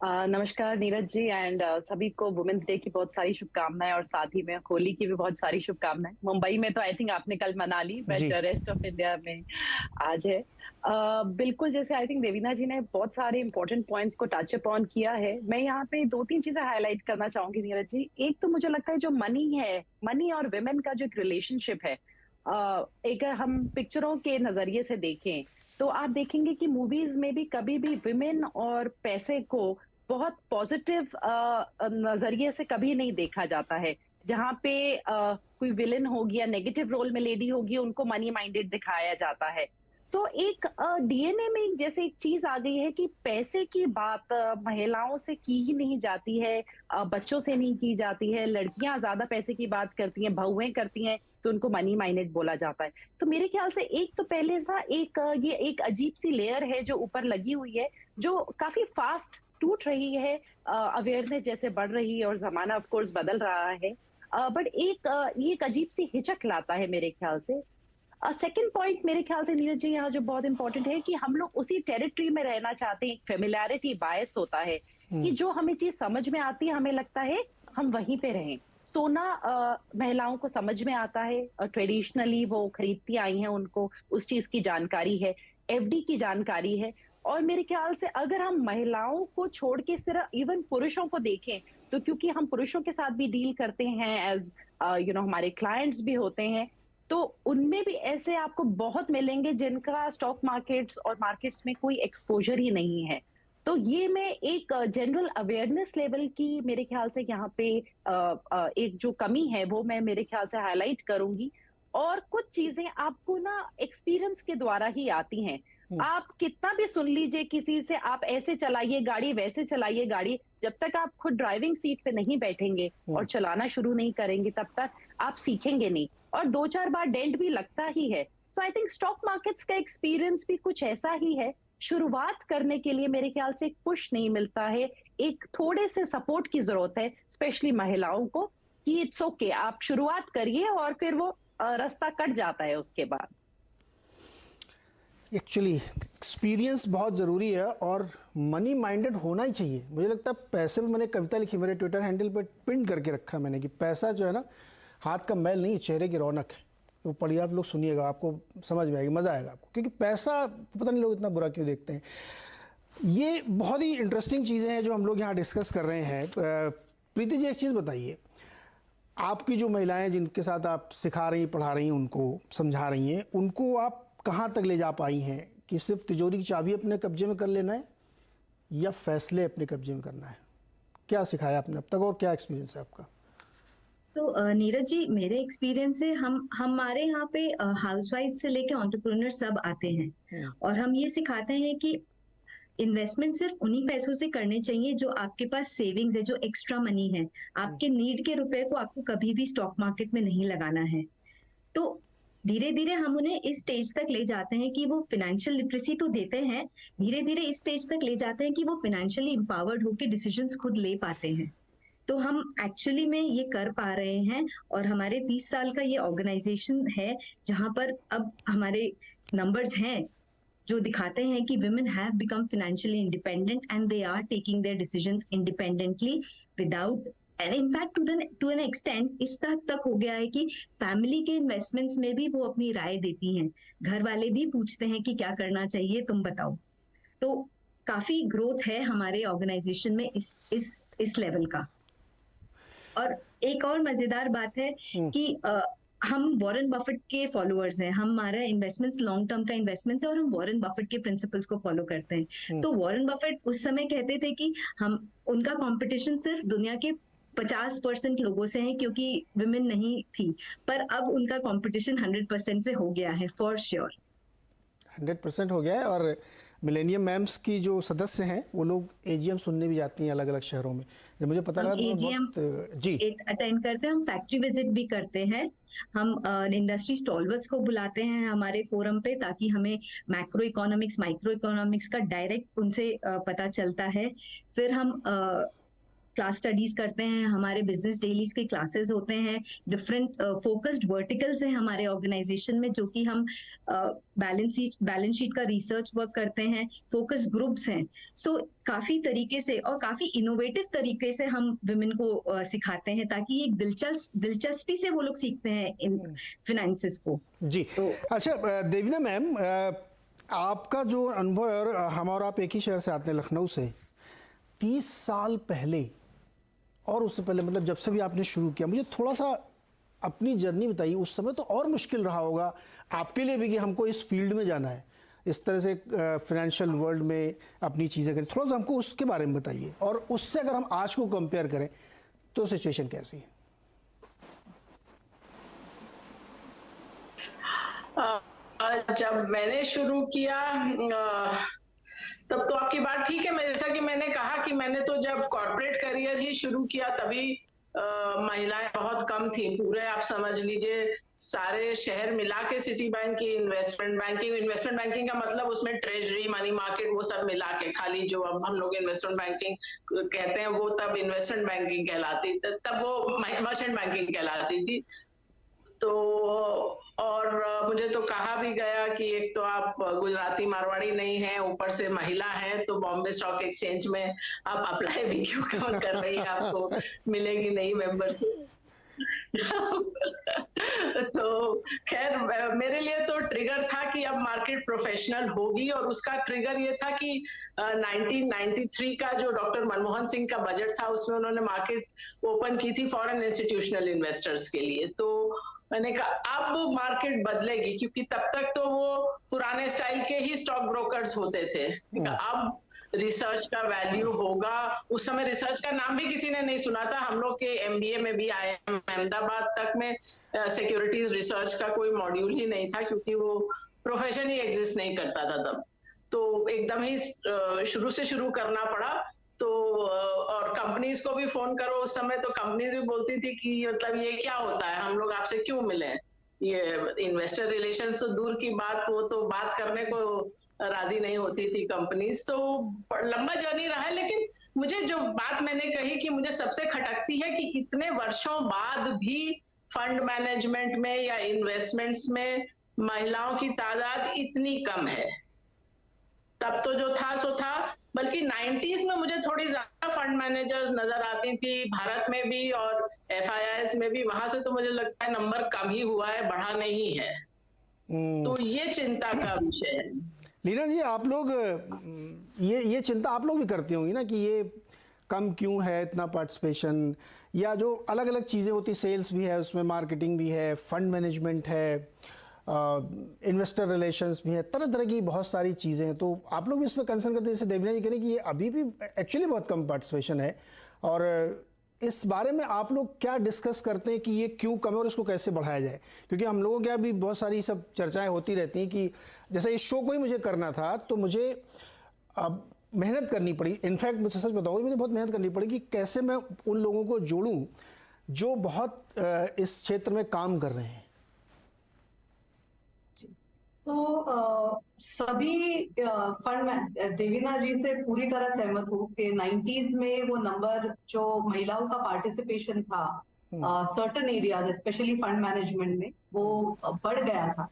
Speaker 6: नमस्कार नीरज जी, एंड सभी को वुमेन्स डे की बहुत सारी शुभकामनाएं और साथ ही में होली की भी बहुत सारी शुभकामनाएं। मुंबई में तो आई थिंक आपने कल मना ली, बट रेस्ट ऑफ इंडिया में आज है। बिल्कुल, जैसे आई थिंक देवीना जी ने बहुत सारे इंपॉर्टेंट पॉइंट्स को टच अपॉन किया है। मैं यहाँ पे 2-3 चीजें हाईलाइट करना चाहूंगी नीरज जी। एक तो मुझे लगता है जो मनी और विमेन का जो एक रिलेशनशिप है, एक हम पिक्चरों के नजरिए से देखें तो आप देखेंगे कि मूवीज में भी कभी भी विमेन और पैसे को बहुत पॉजिटिव नजरिए से कभी नहीं देखा जाता है। जहाँ पे कोई विलन होगी या नेगेटिव रोल में लेडी होगी, उनको मनी माइंडेड दिखाया जाता है। सो एक डीएनए में जैसे एक चीज आ गई है कि पैसे की बात महिलाओं से की ही नहीं जाती है, बच्चों से नहीं की जाती है। लड़कियां ज्यादा पैसे की बात करती हैं, बहुएं करती हैं, तो उनको मनी माइंडेड बोला जाता है। तो मेरे ख्याल से एक तो पहले सा ये एक अजीब सी लेयर है जो ऊपर लगी हुई है, जो काफी फास्ट टूट रही है। अवेयरनेस जैसे बढ़ रही है और जमाना ऑफ कोर्स बदल रहा है, बट ये एक अजीब सी हिचक लाता है मेरे ख्याल से। सेकंड पॉइंट मेरे ख्याल से नीरज जी यहाँ जो बहुत इंपॉर्टेंट है कि हम लोग उसी टेरिटरी में रहना चाहते हैं। फेमिलियरिटी बायस होता है कि जो हमें चीज समझ में आती है, हमें लगता है हम वहीं पे रहें। सोना महिलाओं को समझ में आता है, ट्रेडिशनली वो खरीदती आई हैं, उनको उस चीज की जानकारी है, एफडी की जानकारी है। और मेरे ख्याल से अगर हम महिलाओं को छोड़ के सिर्फ इवन पुरुषों को देखें, तो क्योंकि हम पुरुषों के साथ भी डील करते हैं एज हमारे क्लाइंट्स भी होते हैं, तो उनमें भी ऐसे आपको बहुत मिलेंगे जिनका स्टॉक मार्केट्स और मार्केट्स में कोई एक्सपोजर ही नहीं है। तो ये मैं एक जनरल अवेयरनेस लेवल की मेरे ख्याल से यहाँ पे एक जो कमी है वो मैं मेरे ख्याल से हाईलाइट करूंगी। और कुछ चीजें आपको ना एक्सपीरियंस के द्वारा ही आती हैं। आप कितना भी सुन लीजिए किसी से, आप ऐसे चलाइए गाड़ी, वैसे चलाइए गाड़ी, जब तक आप खुद ड्राइविंग सीट पे नहीं बैठेंगे और चलाना शुरू नहीं करेंगे, तब तक आप सीखेंगे नहीं। और 2-4 बार डेंट भी लगता ही है। सो आई थिंक स्टॉक मार्केट्स का एक्सपीरियंस भी कुछ ऐसा ही है। शुरुआत करने के लिए मेरे ख्याल से पुश नहीं मिलता है, एक थोड़े से सपोर्ट की जरूरत है, स्पेशली महिलाओं को, कि इट्स ओके, आप शुरुआत करिए और फिर वो रास्ता कट जाता है उसके बाद।
Speaker 1: एक्चुअली एक्सपीरियंस बहुत ज़रूरी है और मनी माइंडेड होना ही चाहिए। मुझे लगता है पैसे पे, मैंने कविता लिखी मेरे ट्विटर हैंडल पर पिन करके रखा मैंने, कि पैसा जो है ना हाथ का मैल नहीं, चेहरे की रौनक है। वो पढ़िए आप लोग, सुनिएगा, आपको समझ में आएगी, मज़ा आएगा आपको। क्योंकि पैसा पता नहीं लोग इतना बुरा क्यों देखते हैं। ये बहुत ही इंटरेस्टिंग चीज़ें हैं जो हम लोग यहाँ डिस्कस कर रहे हैं। प्रीति जी, एक चीज़ बताइए, आपकी जो महिलाएं जिनके साथ आप सिखा रही, पढ़ा रही, उनको समझा रही हैं, उनको आप कहाँ तक ले जा पाई हैं कि सिर्फ तिजोरी की चाबी अपने कब्जे में कर लेना है या फैसले अपने कब्जे में करना है? क्या सिखाया आपने अब तक और क्या एक्सपीरियंस है आपका?
Speaker 3: नीरज जी, मेरे एक्सपीरियंस से हमारे यहाँ पे हाउसवाइफ से लेके एंटरप्रेन्योर सब आते हैं और हम ये सिखाते हैं कि इन्वेस्टमेंट सिर्फ उन्हीं पैसों से करने चाहिए जो आपके पास सेविंग्स है, जो एक्स्ट्रा मनी है। आपके नीड के रुपए को आपको कभी भी स्टॉक मार्केट में नहीं लगाना है। तो धीरे धीरे हम उन्हें इस स्टेज तक ले जाते हैं कि वो फाइनेंशियल लिटरेसी तो देते हैं, धीरे धीरे इस स्टेज तक ले जाते हैं कि वो फाइनेंशियली एम्पावर्ड होकर डिसीजंस खुद ले पाते हैं। तो हम एक्चुअली में ये कर पा रहे हैं और हमारे 30 साल का ये ऑर्गेनाइजेशन है जहां पर अब हमारे नंबर्स हैं जो दिखाते हैं कि women have become financially independent and they are taking their decisions independently without, and in fact to an extent इस हद तक हो गया है कि फैमिली के इन्वेस्टमेंट्स में भी वो अपनी राय देती हैं। घर वाले भी पूछते हैं कि क्या करना चाहिए, तुम बताओ। तो काफी ग्रोथ है हमारे ऑर्गेनाइजेशन में इस लेवल का। और एक और मजेदार बात है कि हम वॉरेन बफेट के फॉलोअर्स हैं। हमारा इन्वेस्टमेंट्स लॉन्ग टर्म का इन्वेस्टमेंट्स है और हम वॉरेन बफेट के प्रिंसिपल्स को फॉलो करते हैं। तो वॉरेन बफेट उस समय कहते थे कि उनका कंपटीशन सिर्फ दुनिया के 50% लोगों से है क्योंकि विमेन नहीं थी, पर अब उनका कंपटीशन 100% से हो गया है, फॉर श्योर
Speaker 1: 100% हो गया है। और मिलेनियम मैम्स की जो सदस्य हैं वो लोग एजीएम सुनने भी जाती हैं अलग अलग शहरों में। जब मुझे पता लगा
Speaker 3: एजीएम जी अटेंड करते हैं, हम फैक्ट्री विजिट भी करते हैं, हम इंडस्ट्री स्टॉलवर्स को बुलाते हैं हमारे फोरम पे ताकि हमें मैक्रो इकोनॉमिक्स, माइक्रो इकोनॉमिक्स का डायरेक्ट उनसे पता चलता है। फिर हम क्लास स्टडीज करते हैं, हमारे बिजनेस डेलीज के क्लासेस होते हैं, डिफरेंट फोकस्ड वर्टिकल्स हैं हमारे ऑर्गेनाइजेशन में जो कि हम बैलेंस शीट का रिसर्च वर्क करते हैं, फोकस ग्रुप्स हैं। सो काफी तरीके से और काफी इनोवेटिव तरीके से हम विमेन को सिखाते हैं ताकि एक दिलचस्पी से वो लोग सीखते हैं इन फिनेंसेस को।
Speaker 1: जी तो अच्छा देवीना मैम, आपका जो अनुभव, और हम और आप एक ही शहर से आते हैं, लखनऊ से, 30 साल पहले और उससे पहले, मतलब जब से भी आपने शुरू किया, मुझे थोड़ा सा अपनी जर्नी बताइए। उस समय तो और मुश्किल रहा होगा आपके लिए भी कि हमको इस फील्ड में जाना है, इस तरह से फाइनेंशियल वर्ल्ड में अपनी चीज़ें करें, थोड़ा सा हमको उसके बारे में बताइए, और उससे अगर हम आज को कंपेयर करें तो सिचुएशन कैसी है?
Speaker 2: जब मैंने शुरू किया तब तो आपकी बात ठीक है। जैसा कि मैंने कहा कि मैंने तो जब कॉर्पोरेट करियर ही शुरू किया तभी महिलाएं बहुत कम थी। पूरे आप समझ लीजिए सारे शहर मिला के सिटी बैंक की इन्वेस्टमेंट बैंकिंग का मतलब उसमें ट्रेजरी, मनी मार्केट, वो सब मिला के, खाली जो अब हम लोग इन्वेस्टमेंट बैंकिंग कहते हैं वो तब इन्वेस्टमेंट बैंकिंग कहलाती, तब वो मर्चेंट बैंकिंग कहलाती थी। तो और मुझे तो कहा भी गया कि एक तो आप गुजराती मारवाड़ी नहीं है, ऊपर से महिला है, तो बॉम्बे स्टॉक एक्सचेंज में आप अप्लाई भी क्यों कर रही है, आपको मिलेगी नहीं मेंबरशिप। तो खैर मेरे लिए तो ट्रिगर था कि अब मार्केट प्रोफेशनल होगी, और उसका ट्रिगर ये था कि 1993 का जो डॉक्टर मनमोहन सिंह का बजट था उसमें उन्होंने मार्केट ओपन की थी फॉरेन इंस्टीट्यूशनल इन्वेस्टर्स के लिए। तो मैंने कहा अब मार्केट बदलेगी, क्योंकि तब तक तो वो पुराने स्टाइल के ही स्टॉक ब्रोकर्स होते थे। अब रिसर्च का वैल्यू होगा। उस समय रिसर्च का नाम भी किसी ने नहीं सुना था। हम लोग के एमबीए में भी आए, अहमदाबाद तक में सिक्योरिटीज रिसर्च का कोई मॉड्यूल ही नहीं था, क्योंकि वो प्रोफेशन ही एग्जिस्ट नहीं करता था तब। तो एकदम ही शुरू से शुरू करना पड़ा। तो और कंपनीज को भी फोन करो उस समय, तो कंपनीज भी बोलती थी कि मतलब ये क्या होता है, हम लोग आपसे क्यों मिले, ये इन्वेस्टर रिलेशंस तो दूर की बात, वो तो बात करने को राजी नहीं होती थी कंपनीज। तो लंबा जर्नी रहा है, लेकिन मुझे जो बात मैंने कही कि मुझे सबसे खटकती है कि इतने वर्षों बाद भी फंड मैनेजमेंट में या इन्वेस्टमेंट्स में महिलाओं की तादाद इतनी कम है। तब तो जो था सो था, बल्कि 90s में मुझे थोड़ी ज्यादा फंड मैनेजर्स नजर आती थी, भारत में भी और FIIs में भी। वहां से तो मुझे लगता है नंबर कम ही हुआ है, बढ़ा नहीं है। तो ये चिंता का विषय है।
Speaker 1: लीना जी, आप लोग ये चिंता आप लोग भी करती होंगी ना कि ये कम क्यों है इतना पार्टिसिपेशन, या जो अलग अलग चीज़ें होती, सेल्स भी है उसमें, मार्केटिंग भी है, फंड मैनेजमेंट है, इन्वेस्टर रिलेशंस भी है, तरह तरह की बहुत सारी चीज़ें हैं। तो आप लोग भी इसमें कंसर्न करते हैं, जैसे देवीना जी कह रहे हैं कि ये अभी भी एक्चुअली बहुत कम पार्टिसिपेशन है, और इस बारे में आप लोग क्या डिस्कस करते हैं कि ये क्यों कम है और इसको कैसे बढ़ाया जाए? क्योंकि हम लोगों के यहाँ भी बहुत सारी सब चर्चाएं होती रहती हैं कि जैसे इस शो को ही मुझे करना था तो मुझे अब मेहनत करनी पड़ी। इनफैक्ट मुझे सच बताऊँ, मुझे बहुत मेहनत करनी पड़ी कि कैसे मैं उन लोगों को जोड़ूँ जो बहुत इस क्षेत्र में काम कर रहे हैं।
Speaker 4: तो सभी फंड, देवीना जी से पूरी तरह सहमत हूँ कि 90s में वो नंबर जो महिलाओं का पार्टिसिपेशन था certain areas specially fund management में, वो बढ़ गया था।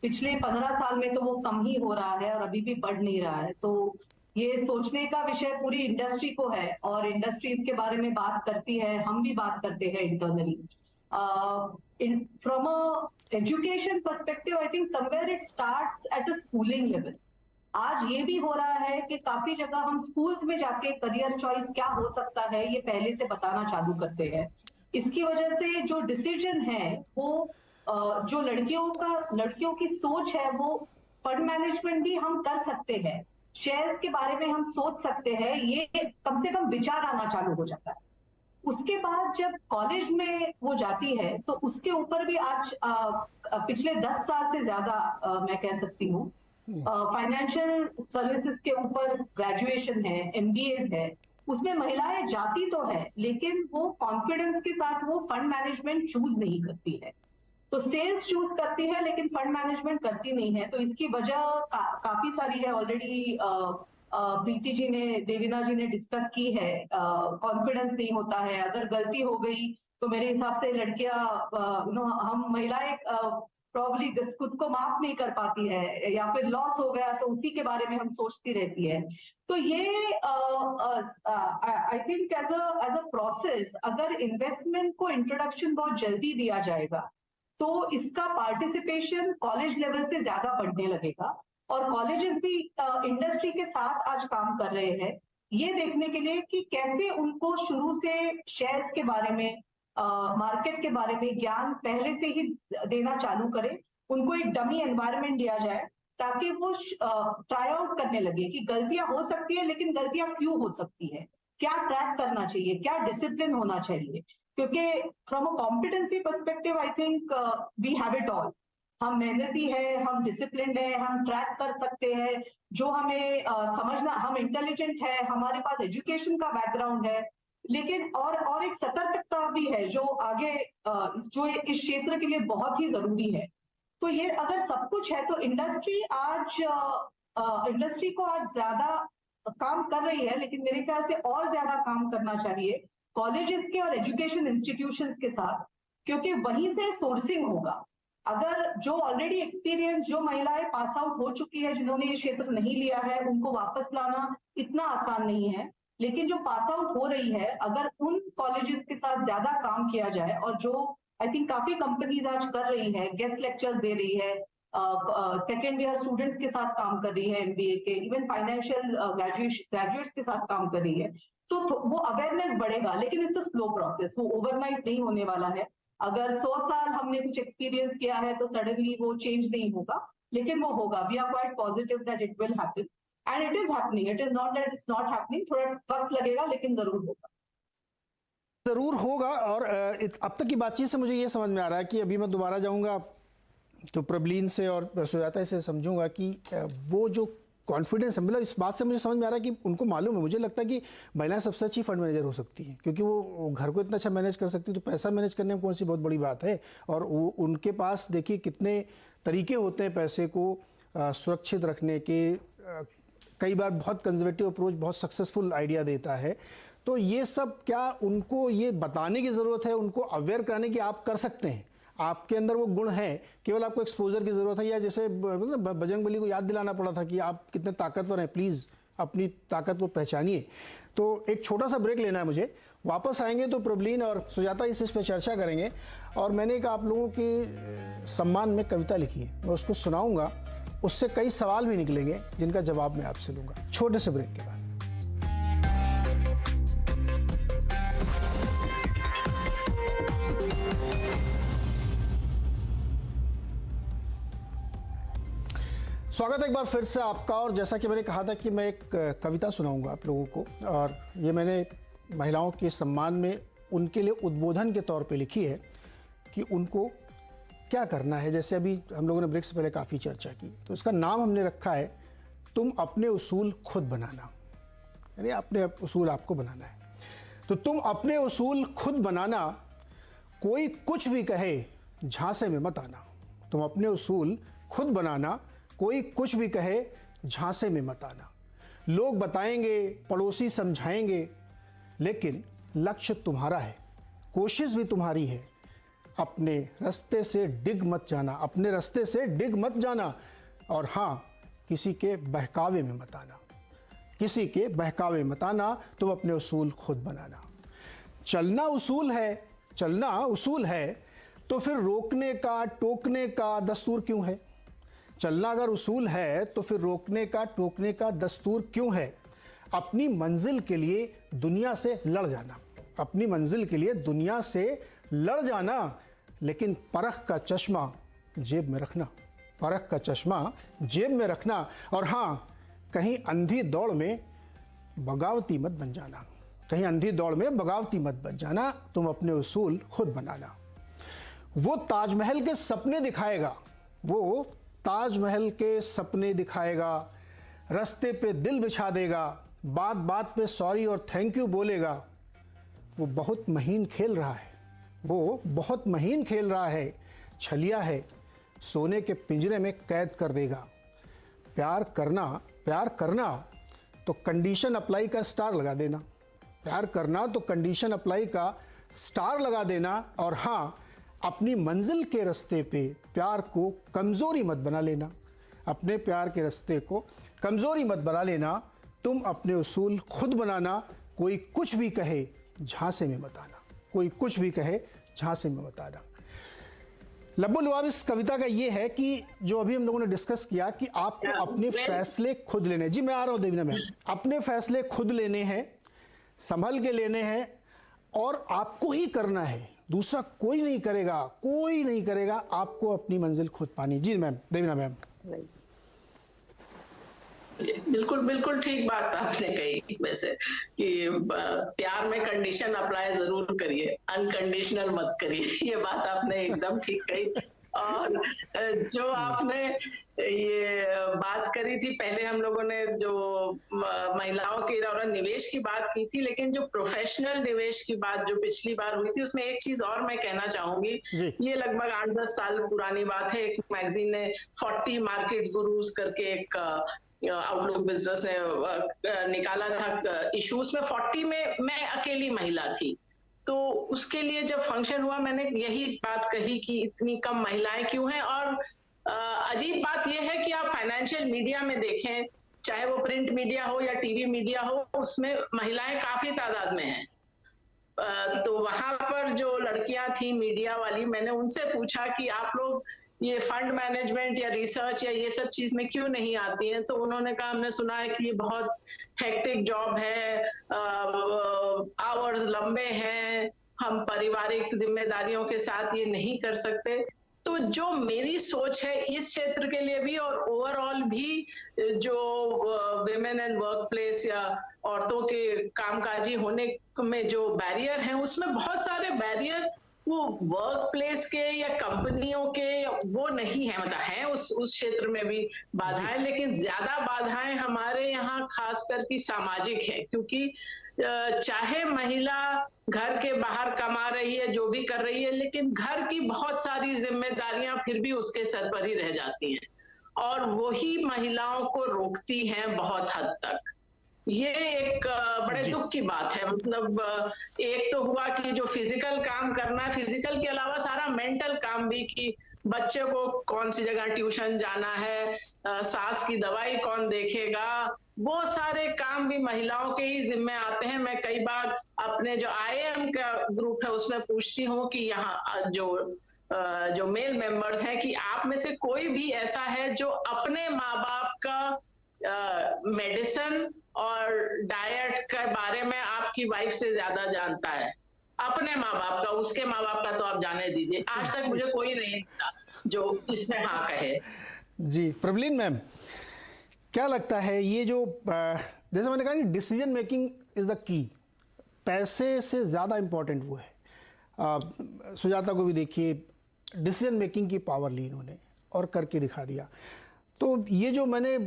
Speaker 4: पिछले 15 साल में तो वो कम ही हो रहा है और अभी भी बढ़ नहीं रहा है। तो ये सोचने का विषय पूरी इंडस्ट्री को है, और इंडस्ट्री इसके बारे में बात करती है, हम भी बात करते हैं internally. From a education perspective, I think somewhere it starts at a schooling level. आज ये भी हो रहा है कि काफी जगह हम स्कूल्स में जाके करियर चॉइस क्या हो सकता है ये पहले से बताना चालू करते हैं। इसकी वजह से जो डिसीजन है वो जो लड़कियों की सोच है, वो फंड मैनेजमेंट भी हम कर सकते हैं, शेयर्स के बारे में हम सोच सकते हैं, ये कम से कम विचार आना चालू हो जाता है। उसके बाद जब कॉलेज में वो जाती है तो उसके ऊपर भी आज पिछले 10 साल से ज्यादा मैं कह सकती हूँ फाइनेंशियल सर्विसेज के ऊपर ग्रेजुएशन है, MBAs है, उसमें महिलाएं जाती तो है लेकिन वो कॉन्फिडेंस के साथ वो फंड मैनेजमेंट चूज नहीं करती है। तो सेल्स चूज करती है लेकिन फंड मैनेजमेंट करती नहीं है। तो इसकी वजह काफी सारी है। ऑलरेडी प्रीति जी ने, देवीना जी ने डिस्कस की है। कॉन्फिडेंस नहीं होता है, अगर गलती हो गई तो मेरे हिसाब से लड़कियां हम महिलाएं प्रॉब्ली खुद को माफ नहीं कर पाती है, या फिर लॉस हो गया तो उसी के बारे में हम सोचती रहती है। तो ये I think as a process अगर इन्वेस्टमेंट को इंट्रोडक्शन बहुत जल्दी दिया जाएगा तो इसका पार्टिसिपेशन कॉलेज लेवल से ज्यादा बढ़ने लगेगा। और कॉलेजेस भी इंडस्ट्री के साथ आज काम कर रहे हैं ये देखने के लिए कि कैसे उनको शुरू से शेयर्स के बारे में, मार्केट के बारे में ज्ञान पहले से ही देना चालू करें। उनको एक डमी एनवायरनमेंट दिया जाए ताकि वो ट्राई आउट करने लगे कि गलतियां हो सकती है, लेकिन गलतियां क्यों हो सकती है, क्या ट्रैक करना चाहिए, क्या डिसिप्लिन होना चाहिए। क्योंकि from a competency perspective I think we have it all. हम मेहनती है, हम डिसिप्लिन है, हम ट्रैक कर सकते हैं, जो हमें समझना, हम इंटेलिजेंट है, हमारे पास एजुकेशन का बैकग्राउंड है, लेकिन और एक सतर्कता भी है जो आगे जो इस क्षेत्र के लिए बहुत ही जरूरी है। तो ये अगर सब कुछ है तो इंडस्ट्री को आज ज्यादा काम कर रही है, लेकिन मेरे ख्याल से और ज्यादा काम करना चाहिए कॉलेजेस के और एजुकेशन इंस्टीट्यूशंस के साथ, क्योंकि वहीं से सोर्सिंग होगा। अगर जो ऑलरेडी एक्सपीरियंस, जो महिलाएं पास आउट हो चुकी है, जिन्होंने ये क्षेत्र नहीं लिया है, उनको वापस लाना इतना आसान नहीं है, लेकिन जो पास आउट हो रही है, अगर उन कॉलेजेस के साथ ज्यादा काम किया जाए, और जो आई थिंक काफी कंपनीज आज कर रही है, गेस्ट लेक्चर्स दे रही है, सेकेंड ईयर स्टूडेंट्स के साथ काम कर रही है, एमबीए के, इवन फाइनेंशियल ग्रेजुएट्स के साथ काम कर रही है, तो वो अवेयरनेस बढ़ेगा। लेकिन इट्स अ स्लो प्रोसेस, वो ओवरनाइट नहीं होने वाला है। अगर 100 साल हमने कुछ एक्सपीरियंस किया है तो सडनली वो चेंज नहीं होगा, लेकिन वो होगा। We are quite positive that it will happen, and it is happening. It is not that it's not happening, थोड़ा वक्त लगेगा, लेकिन जरूर होगा।
Speaker 1: ज़रूर होगा। और अब तक की बातचीत से मुझे ये समझ में आ रहा है कि अभी मैं दोबारा जाऊंगा तो प्रबलीन से और सुजाता से समझूंगा कि वो जो कॉन्फिडेंस है, मतलब इस बात से मुझे समझ में आ रहा है कि उनको मालूम है, मुझे लगता है कि महिलाएं सबसे अच्छी फंड मैनेजर हो सकती हैं, क्योंकि वो घर को इतना अच्छा मैनेज कर सकती है, तो पैसा मैनेज करने में कौन सी बहुत बड़ी बात है। और वो उनके पास देखिए कितने तरीके होते हैं पैसे को सुरक्षित रखने के। कई बार बहुत कंजर्वेटिव अप्रोच बहुत सक्सेसफुल आइडिया देता है। तो ये सब क्या उनको ये बताने की ज़रूरत है, उनको अवेयर कराने की आप कर सकते हैं, आपके अंदर वो गुण है, केवल आपको एक्सपोजर की ज़रूरत है। या जैसे बजरंगबली को याद दिलाना पड़ा था कि आप कितने ताकतवर हैं, प्लीज़ अपनी ताकत को पहचानिए। तो एक छोटा सा ब्रेक लेना है मुझे, वापस आएंगे तो प्रबलीन और सुजाता इस पे चर्चा करेंगे। और मैंने एक आप लोगों के सम्मान में कविता लिखी है, मैं उसको सुनाऊँगा, उससे कई सवाल भी निकलेंगे जिनका जवाब मैं आपसे लूँगा छोटे से ब्रेक के बाद। स्वागत है एक बार फिर से आपका। और जैसा कि मैंने कहा था कि मैं एक कविता सुनाऊंगा आप लोगों को, और ये मैंने महिलाओं के सम्मान में उनके लिए उद्बोधन के तौर पे लिखी है कि उनको क्या करना है। जैसे अभी हम लोगों ने ब्रेक से पहले काफ़ी चर्चा की, तो इसका नाम हमने रखा है तुम अपने उसूल खुद बनाना, यानी अपने उसूल आपको बनाना है। तो तुम अपने उसूल खुद बनाना, कोई कुछ भी कहे झांसे में मत आना। तुम अपने उसूल खुद बनाना, कोई कुछ भी कहे झांसे में मत आना। लोग बताएंगे, पड़ोसी समझाएंगे, लेकिन लक्ष्य तुम्हारा है, कोशिश भी तुम्हारी है। अपने रास्ते से डिग मत जाना, अपने रास्ते से डिग मत जाना। और हाँ, किसी के बहकावे में मत आना, किसी के बहकावे मत आना। तुम अपने उसूल खुद बनाना। चलना उसूल है, चलना उसूल है, तो फिर रोकने का टोकने का दस्तूर क्यों है। चलना अगर उसूल है तो फिर रोकने का टोकने का दस्तूर क्यों है। अपनी मंजिल के लिए दुनिया से लड़ जाना, अपनी मंजिल के लिए दुनिया से लड़ जाना, लेकिन परख का चश्मा जेब में रखना, परख का चश्मा जेब में रखना। और हाँ, कहीं अंधी दौड़ में बगावती मत बन जाना, कहीं अंधी दौड़ में बगावती मत बन जाना। तुम अपने उसूल खुद बनाना। वो ताजमहल के सपने दिखाएगा, वो ताजमहल के सपने दिखाएगा, रास्ते पे दिल बिछा देगा, बात बात पे सॉरी और थैंक यू बोलेगा। वो बहुत महीन खेल रहा है, वो बहुत महीन खेल रहा है, छलिया है, सोने के पिंजरे में कैद कर देगा। प्यार करना, प्यार करना तो कंडीशन अप्लाई का स्टार लगा देना, प्यार करना तो कंडीशन अप्लाई का स्टार लगा देना। और हाँ, अपनी मंजिल के रास्ते पे प्यार को कमज़ोरी मत बना लेना, अपने प्यार के रास्ते को कमज़ोरी मत बना लेना। तुम अपने उसूल खुद बनाना, कोई कुछ भी कहे झांसे में मत आना, कोई कुछ भी कहे झांसे में मत आना। लब्बो लुआब इस कविता का ये है कि जो अभी हम लोगों ने डिस्कस किया कि आपको अपने फैसले खुद लेने। जी मैं आ रहा हूँ देवीना मैम, अपने फैसले खुद लेने हैं, संभल के लेने हैं, और आपको ही करना है, दूसरा कोई नहीं करेगा, कोई नहीं करेगा। आपको अपनी मंजिल खुद पानी। जी मैम, देवीना मैम।
Speaker 2: बिल्कुल बिल्कुल ठीक बात आपने कही वैसे कि प्यार में कंडीशन अप्लाई जरूर करिए, अनकंडीशनल मत करिए। ये बात आपने एकदम ठीक कही। और जो आपने ये बात करी थी, पहले हम लोगों ने जो महिलाओं के और निवेश की बात की थी, लेकिन जो प्रोफेशनल निवेश की बात जो पिछली बार हुई थी, उसमें एक चीज और मैं कहना चाहूंगी। ये लगभग 8-10 साल पुरानी बात है। एक मैगजीन ने 40 मार्केट गुरुज करके एक आउटलुक बिजनेस ने निकाला था इशू। उसमें 40 में मैं अकेली महिला थी। तो उसके लिए जब फंक्शन हुआ, मैंने यही बात कही कि इतनी कम महिलाएं क्यों हैं। और अजीब बात यह है कि आप फाइनेंशियल मीडिया में देखें, चाहे वो प्रिंट मीडिया हो या टीवी मीडिया हो, उसमें महिलाएं काफी तादाद में हैं। तो वहां पर जो लड़कियां थी मीडिया वाली, मैंने उनसे पूछा कि आप लोग ये फंड मैनेजमेंट या रिसर्च या ये सब चीज में क्यों नहीं आती हैं। तो उन्होंने कहा हमने सुना है कि ये बहुत हेक्टिक जॉब है, आवर्स लंबे हैं, हम पारिवारिक जिम्मेदारियों के साथ ये नहीं कर सकते। तो जो मेरी सोच है इस क्षेत्र के लिए भी और ओवरऑल भी, जो विमेन एंड वर्क प्लेस या औरतों के कामकाजी होने में जो बैरियर हैं, उसमें बहुत सारे बैरियर वो वर्क प्लेस के या कंपनियों के वो नहीं है, मतलब है उस क्षेत्र में भी बाधाएं, लेकिन ज्यादा बाधाएं हमारे यहाँ खासकर की सामाजिक है। क्योंकि चाहे महिला घर के बाहर कमा रही है, जो भी कर रही है, लेकिन घर की बहुत सारी जिम्मेदारियां फिर भी उसके सर पर ही रह जाती हैं और वही महिलाओं को रोकती हैं बहुत हद तक। ये एक बड़े दुख की बात है। मतलब एक तो हुआ कि जो फिजिकल काम करना है, फिजिकल के अलावा सारा मेंटल काम भी, कि बच्चे को कौन सी जगह ट्यूशन जाना है, सास की दवाई कौन देखेगा, वो सारे काम भी महिलाओं के ही जिम्मे आते हैं। मैं कई बार अपने जो IIM का ग्रुप है उसमें पूछती हूँ कि यहाँ जो मेल मेंबर्स हैं, कि आप में से कोई भी ऐसा है जो अपने माँ बाप का मेडिसिन और डाइट के बारे में आपकी वाइफ से ज्यादा जानता है? अपने माँ बाप का, उसके माँ बाप का तो आप जाने दीजिए। आज तक मुझे कोई नहीं मिला जो इसमें हाँ कहे।
Speaker 1: जी प्रबलीन मैम, क्या लगता है ये जो जैसे मैंने कहा, decision making is the key, पैसे से ज़्यादा इम्पोर्टेंट वो है। सुजाता को भी देखिए, डिसीजन मेकिंग की पावर ली इन्होंने और करके दिखा दिया। तो ये जो मैंने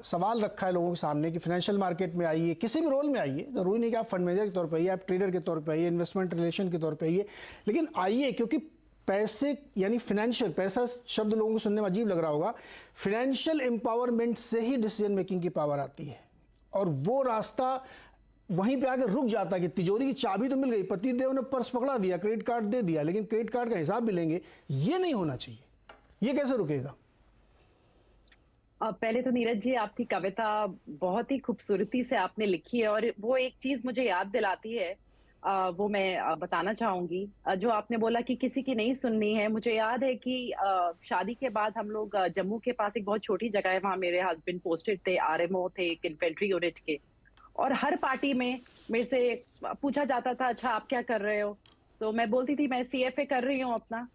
Speaker 1: सवाल रखा है लोगों के सामने कि फाइनेंशियल मार्केट में आइए, किसी भी रोल में आइए, जरूरी नहीं कि आप फंड मैनेजर के तौर पर आइए, आप ट्रेडर के तौर पर आइए, इन्वेस्टमेंट रिलेशन के तौर पर आइए, लेकिन आइए, क्योंकि पैसे यानी फाइनेंशियल, पैसा शब्द लोगों को सुनने में अजीब लग रहा होगा, फाइनेंशियल एम्पावरमेंट से ही डिसीजन मेकिंग की पावर आती है। और वो रास्ता वहीं पे आके रुक जाता है कि तिजोरी की चाबी तो मिल गई, पतिदेव ने पर्स पकड़ा दिया, क्रेडिट कार्ड दे दिया, लेकिन क्रेडिट कार्ड का हिसाब भी लेंगे, ये नहीं होना चाहिए। ये कैसे रुकेगा?
Speaker 6: पहले तो नीरज जी, आपकी कविता बहुत ही खूबसूरती से आपने लिखी है और वो एक चीज मुझे याद दिलाती है, वो मैं बताना चाहूंगी। जो आपने बोला कि किसी की नहीं सुननी है, मुझे याद है कि शादी के बाद हम लोग जम्मू के पास एक बहुत छोटी जगह है, वहाँ मेरे हस्बैंड पोस्टेड थे, RMO थे एक इन्फेंट्री यूनिट के, और हर पार्टी में मेरे से पूछा जाता था, अच्छा आप क्या कर रहे हो? तो मैं बोलती थी मैं CFA कर रही हूँ अपना।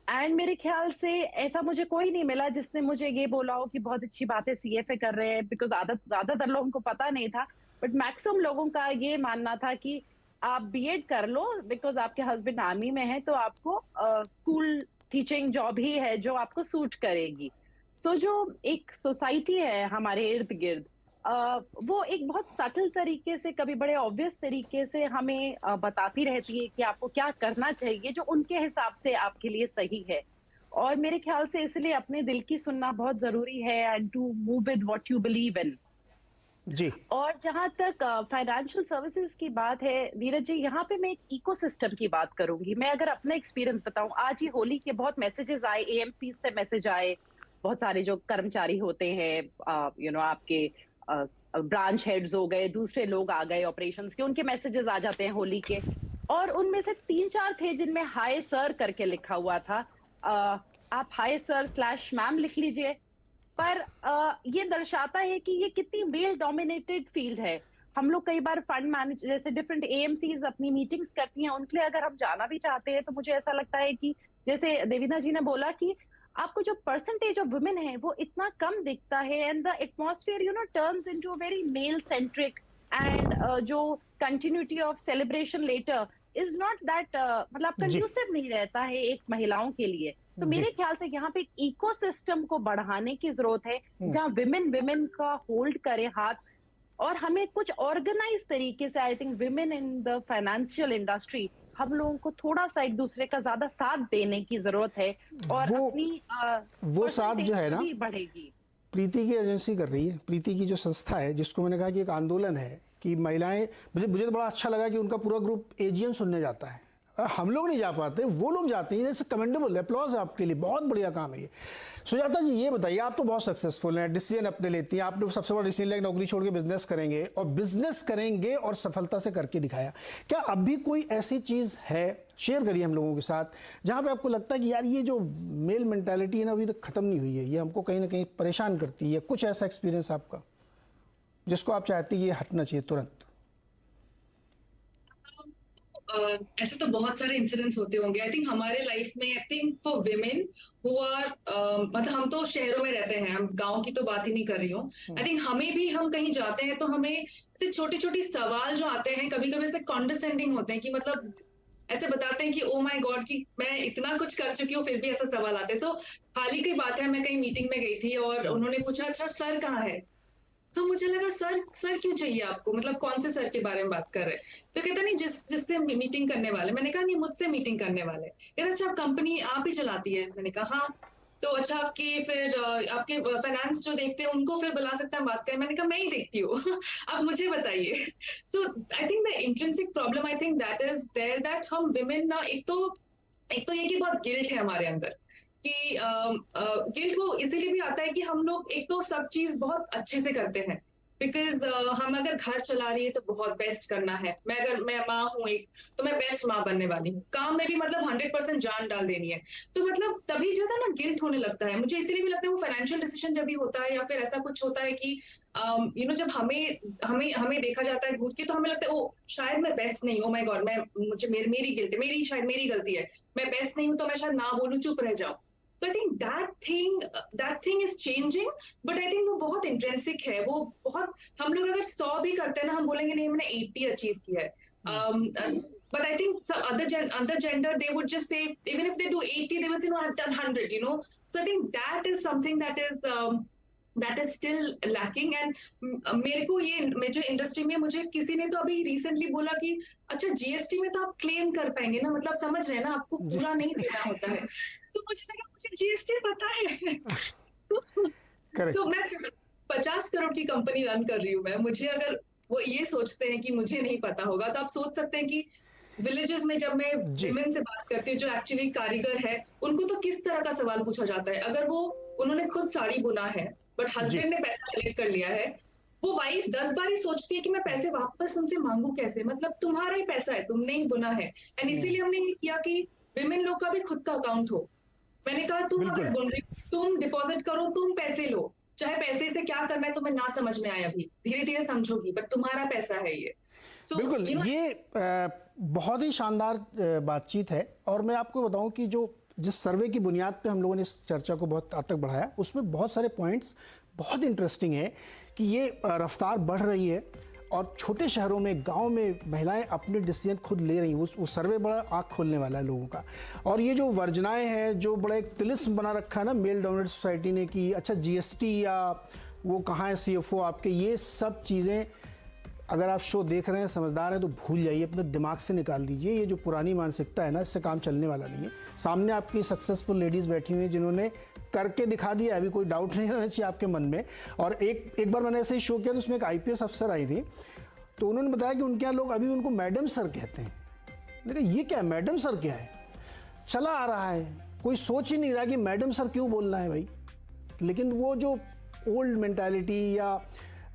Speaker 6: एंड मेरे ख्याल से ऐसा मुझे कोई नहीं मिला जिसने मुझे ये बोला हो कि बहुत अच्छी बात है CFA कर रहे हैं, बिकॉज ज्यादातर लोगों को पता नहीं था, बट मैक्सिमम लोगों का ये मानना था कि आप B.Ed कर लो, बिकॉज आपके हस्बैंड आर्मी में है, तो आपको स्कूल टीचिंग जॉब ही है जो आपको सूट करेगी। सो जो एक सोसाइटी है हमारे इर्द गिर्द, वो एक बहुत सटल तरीके से, कभी बड़े ऑब्वियस तरीके से हमें बताती रहती है कि आपको क्या करना चाहिए जो उनके हिसाब से आपके लिए सही है। और मेरे ख्याल से इसलिए अपने दिल की सुनना बहुत जरूरी है, and to move with what you believe in.
Speaker 1: जी।
Speaker 6: और जहां तक फाइनेंशियल सर्विसेज की बात है नीरज जी, यहाँ पे मैं एक इकोसिस्टम की बात करूंगी। मैं अगर अपना एक्सपीरियंस बताऊं, आज ही होली के बहुत मैसेजेस आए, AMC से मैसेज आए, बहुत सारे जो कर्मचारी होते हैं, आपके ब्रांच हेड्स हो गए, दूसरे लोग आ गए ऑपरेशंस के, उनके मैसेजेस आ जाते हैं होली के, और उनमें से 3-4 थे जिनमें हाय सर करके लिखा हुआ था। आप हाय सर / मैम लिख लीजिए, पर ये दर्शाता है कि ये कितनी मेल डोमिनेटेड फील्ड है। हम लोग कई बार फंड मैनेजर जैसे डिफरेंट AMCs अपनी मीटिंग्स करती हैं, उनके लिए अगर हम जाना भी चाहते हैं तो मुझे ऐसा लगता है कि जैसे देवीना जी ने बोला कि आपको जो परसेंटेज ऑफ वुमेन है वो इतना कम दिखता है, and the atmosphere turns into a very male centric, and जो continuity of celebration later is not that, मतलब कंड्यूसिव नहीं रहता है एक महिलाओं के लिए। तो मेरे ख्याल से यहाँ पे एक इकोसिस्टम को बढ़ाने की जरूरत है जहाँ विमेन का होल्ड करे हाथ, और हमें कुछ ऑर्गेनाइज तरीके से, I think women in the financial industry, हम लोगों को थोड़ा सा एक दूसरे का ज्यादा साथ देने की जरूरत है, और
Speaker 1: वो साथ जो है ना
Speaker 6: बढ़ेगी।
Speaker 1: प्रीति की एजेंसी कर रही है, प्रीति की जो संस्था है, जिसको मैंने कहा कि एक आंदोलन है कि महिलाएं, मुझे तो बड़ा अच्छा लगा कि उनका पूरा ग्रुप एजीएम सुनने जाता है। हम लोग नहीं जा पाते, वो लोग जाते हैं। इट्स कमेंडेबल, अप्लॉज है आपके लिए, बहुत बढ़िया काम है ये। सुजाता जी ये बताइए, आप तो बहुत सक्सेसफुल हैं, डिसीजन अपने लेती हैं, आपने सबसे बड़ा डिसीजन लिया नौकरी छोड़ के बिजनेस करेंगे, और बिजनेस करेंगे और सफलता से करके दिखाया। क्या अभी कोई ऐसी चीज़ है, शेयर करिए हम लोगों के साथ, जहाँ पे आपको लगता है कि यार ये जो मेल मेंटालिटी है ना अभी तक खत्म नहीं हुई है, ये हमको कहीं ना कहीं परेशान करती है? कुछ ऐसा एक्सपीरियंस आपका जिसको आप चाहती है ये हटना चाहिए तुरंत?
Speaker 5: ऐसे तो बहुत सारे इंसिडेंट्स होते होंगे। आई थिंक हमारे लाइफ में, I think for women who are, मतलब हम तो शहरों में रहते हैं, हम गांव की तो बात ही नहीं कर रही हूँ। आई थिंक हमें भी, हम कहीं जाते हैं तो हमें ऐसे छोटी छोटी सवाल जो आते हैं, कभी कभी ऐसे कॉन्डिसेंडिंग होते हैं कि मतलब ऐसे बताते हैं कि ओ माय गॉड कि मैं इतना कुछ कर चुकी हूँ फिर भी ऐसा सवाल आते हैं। तो हाल ही की बात है, मैं कहीं मीटिंग में गई थी और उन्होंने पूछा अच्छा सर कहाँ है, तो मुझे लगा सर क्यों चाहिए आपको, मतलब कौन से सर के बारे में बात कर रहे हैं? तो कहता नहीं जिससे मीटिंग करने वाले। मैंने कहा नहीं, मुझसे मीटिंग करने वाले। कहता अच्छा कंपनी आप ही चलाती है? मैंने कहा हाँ। तो अच्छा आपके फिर आपके फाइनेंस जो देखते हैं उनको फिर बुला सकते हैं बात करें? मैंने कहा मैं ही देखती हूँ। अब मुझे बताइए। So I think the intrinsic problem, I think that is there, that हम विमेन ना, एक तो ये कि बहुत गिल्ट है हमारे अंदर कि गिल्ट वो इसीलिए भी आता है कि हम लोग एक तो सब चीज बहुत अच्छे से करते हैं, बिकॉज हम अगर घर चला रही है तो बहुत बेस्ट करना है। मैं माँ हूँ एक, तो मैं बेस्ट माँ बनने वाली हूँ। काम में भी मतलब 100% जान डाल देनी है। तो मतलब तभी ज्यादा ना गिल्ट होने लगता है। मुझे इसीलिए भी लगता है वो फाइनेंशियल डिसीजन जब भी होता है या फिर ऐसा कुछ होता है कि जब हमें देखा जाता है घूर के, तो हमें लगता है ओ शायद मैं बेस्ट नहीं, ओ माय गॉड मेरी गिल्ट है, शायद मेरी गलती है, मैं बेस्ट नहीं हूँ तो मैं शायद ना बोलूं, चुप रह जाऊं। तो आई think that thing is changing, but I think वो बहुत इंट्रेंसिक है। वो बहुत, हम लोग अगर 100 भी करते हैं ना, हम बोलेंगे नहीं मैंने 80 अचीव किया है। But I think some other gender, they would just say, even if they do 80, they would say, no, I've done 100, So I think that is something that is still lacking. And मेरे को ये जो industry में, मुझे किसी ने तो अभी रिसेंटली बोला कि अच्छा जीएसटी में तो आप क्लेम कर पाएंगे ना, मतलब समझ रहे हैं ना, आपको पूरा नहीं देना होता है। तो मुझे लगा मुझे जीएसटी पता है। तो मैं 50 करोड़ की कंपनी रन कर रही हूँ मैं, मुझे अगर वो ये सोचते हैं कि मुझे नहीं पता होगा, तो आप सोच सकते हैं कि विलेजेस में जब मैं विमेन से बात करती हूँ जो एक्चुअली कारीगर है, उनको तो किस तरह का सवाल पूछा जाता है। अगर उन्होंने खुद साड़ी बुना है बट हस्बैंड ने पैसा कलेक्ट कर लिया है, वो वाइफ 10 बार ही सोचती है कि मैं पैसे वापस उनसे मांगू कैसे, मतलब तुम्हारा ही पैसा है, तुमने ही बुना है। एंड इसीलिए हमने ये किया कि विमेन लोग का भी खुद का अकाउंट हो। मैंने कहा तुम अगर बुन रही, तुम डिपॉजिट करो, तुम पैसे लो, चाहे पैसे से क्या करना है तुम्हें ना समझ में आए, अभी धीरे धीरे समझोगी, बट तुम्हारा पैसा है ये।
Speaker 1: बिल्कुल, ये बहुत ही शानदार बातचीत है। और मैं आपको बताऊं कि जिस सर्वे की बुनियाद पे हम लोगों ने इस चर्चा को बहुत आगे तक बढ़ाया, उसमें बहुत सारे पॉइंट्स बहुत इंटरेस्टिंग है कि ये रफ्तार बढ़ रही है और छोटे शहरों में, गांव में महिलाएं अपने डिसीजन खुद ले रही हैं। वो सर्वे बड़ा आँख खोलने वाला है लोगों का। और ये जो वर्जनाएं हैं, जो बड़ा एक तिलिस्म बना रखा है ना मेल डोमिनेटेड सोसाइटी ने कि अच्छा जीएसटी या वो कहाँ है सीएफओ आपके, ये सब चीज़ें अगर आप शो देख रहे हैं, समझदार हैं, तो भूल जाइए, अपने दिमाग से निकाल दीजिए। ये जो पुरानी मानसिकता है ना, इससे काम चलने वाला नहीं है। सामने आपकी सक्सेसफुल लेडीज़ बैठी हुई हैं जिन्होंने करके दिखा दिया, अभी कोई डाउट नहीं रहना चाहिए आपके मन में। और एक बार मैंने ऐसे ही शो किया तो उसमें एक आईपीएस अफसर आई थी, तो उन्होंने बताया कि उनके यहाँ लोग अभी भी उनको मैडम सर कहते हैं। लेकिन ये क्या है, मैडम सर क्या है, चला आ रहा है, कोई सोच ही नहीं रहा कि मैडम सर क्यों बोलना है भाई। लेकिन वो जो ओल्ड मेंटालिटी या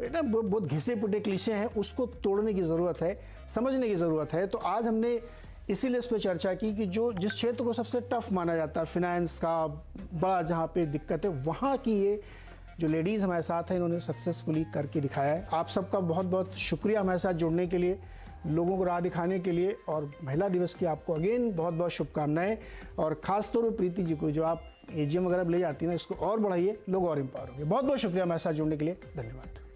Speaker 1: ना बहुत घिसे पिटे क्लीशे हैं, उसको तोड़ने की ज़रूरत है, समझने की ज़रूरत है। तो आज हमने इसीलिए इस पर चर्चा की कि जिस क्षेत्र को सबसे टफ माना जाता है, फिनेंस का बड़ा जहाँ पे दिक्कत है, वहाँ की ये जो लेडीज़ हमारे साथ हैं, इन्होंने सक्सेसफुली करके दिखाया है। आप सबका बहुत बहुत शुक्रिया हमारे साथ जुड़ने के लिए। लोगों को राह दिखाने के लिए। और महिला दिवस की आपको अगेन बहुत बहुत शुभकामनाएं। और खास तौर पर प्रीति जी को जो आप एजीएम वगैरह ले जाती हैं ना, इसको और बढ़ाइए, लोग और एम्पावर होंगे। बहुत बहुत शुक्रिया हमारे साथ जुड़ने के लिए, धन्यवाद।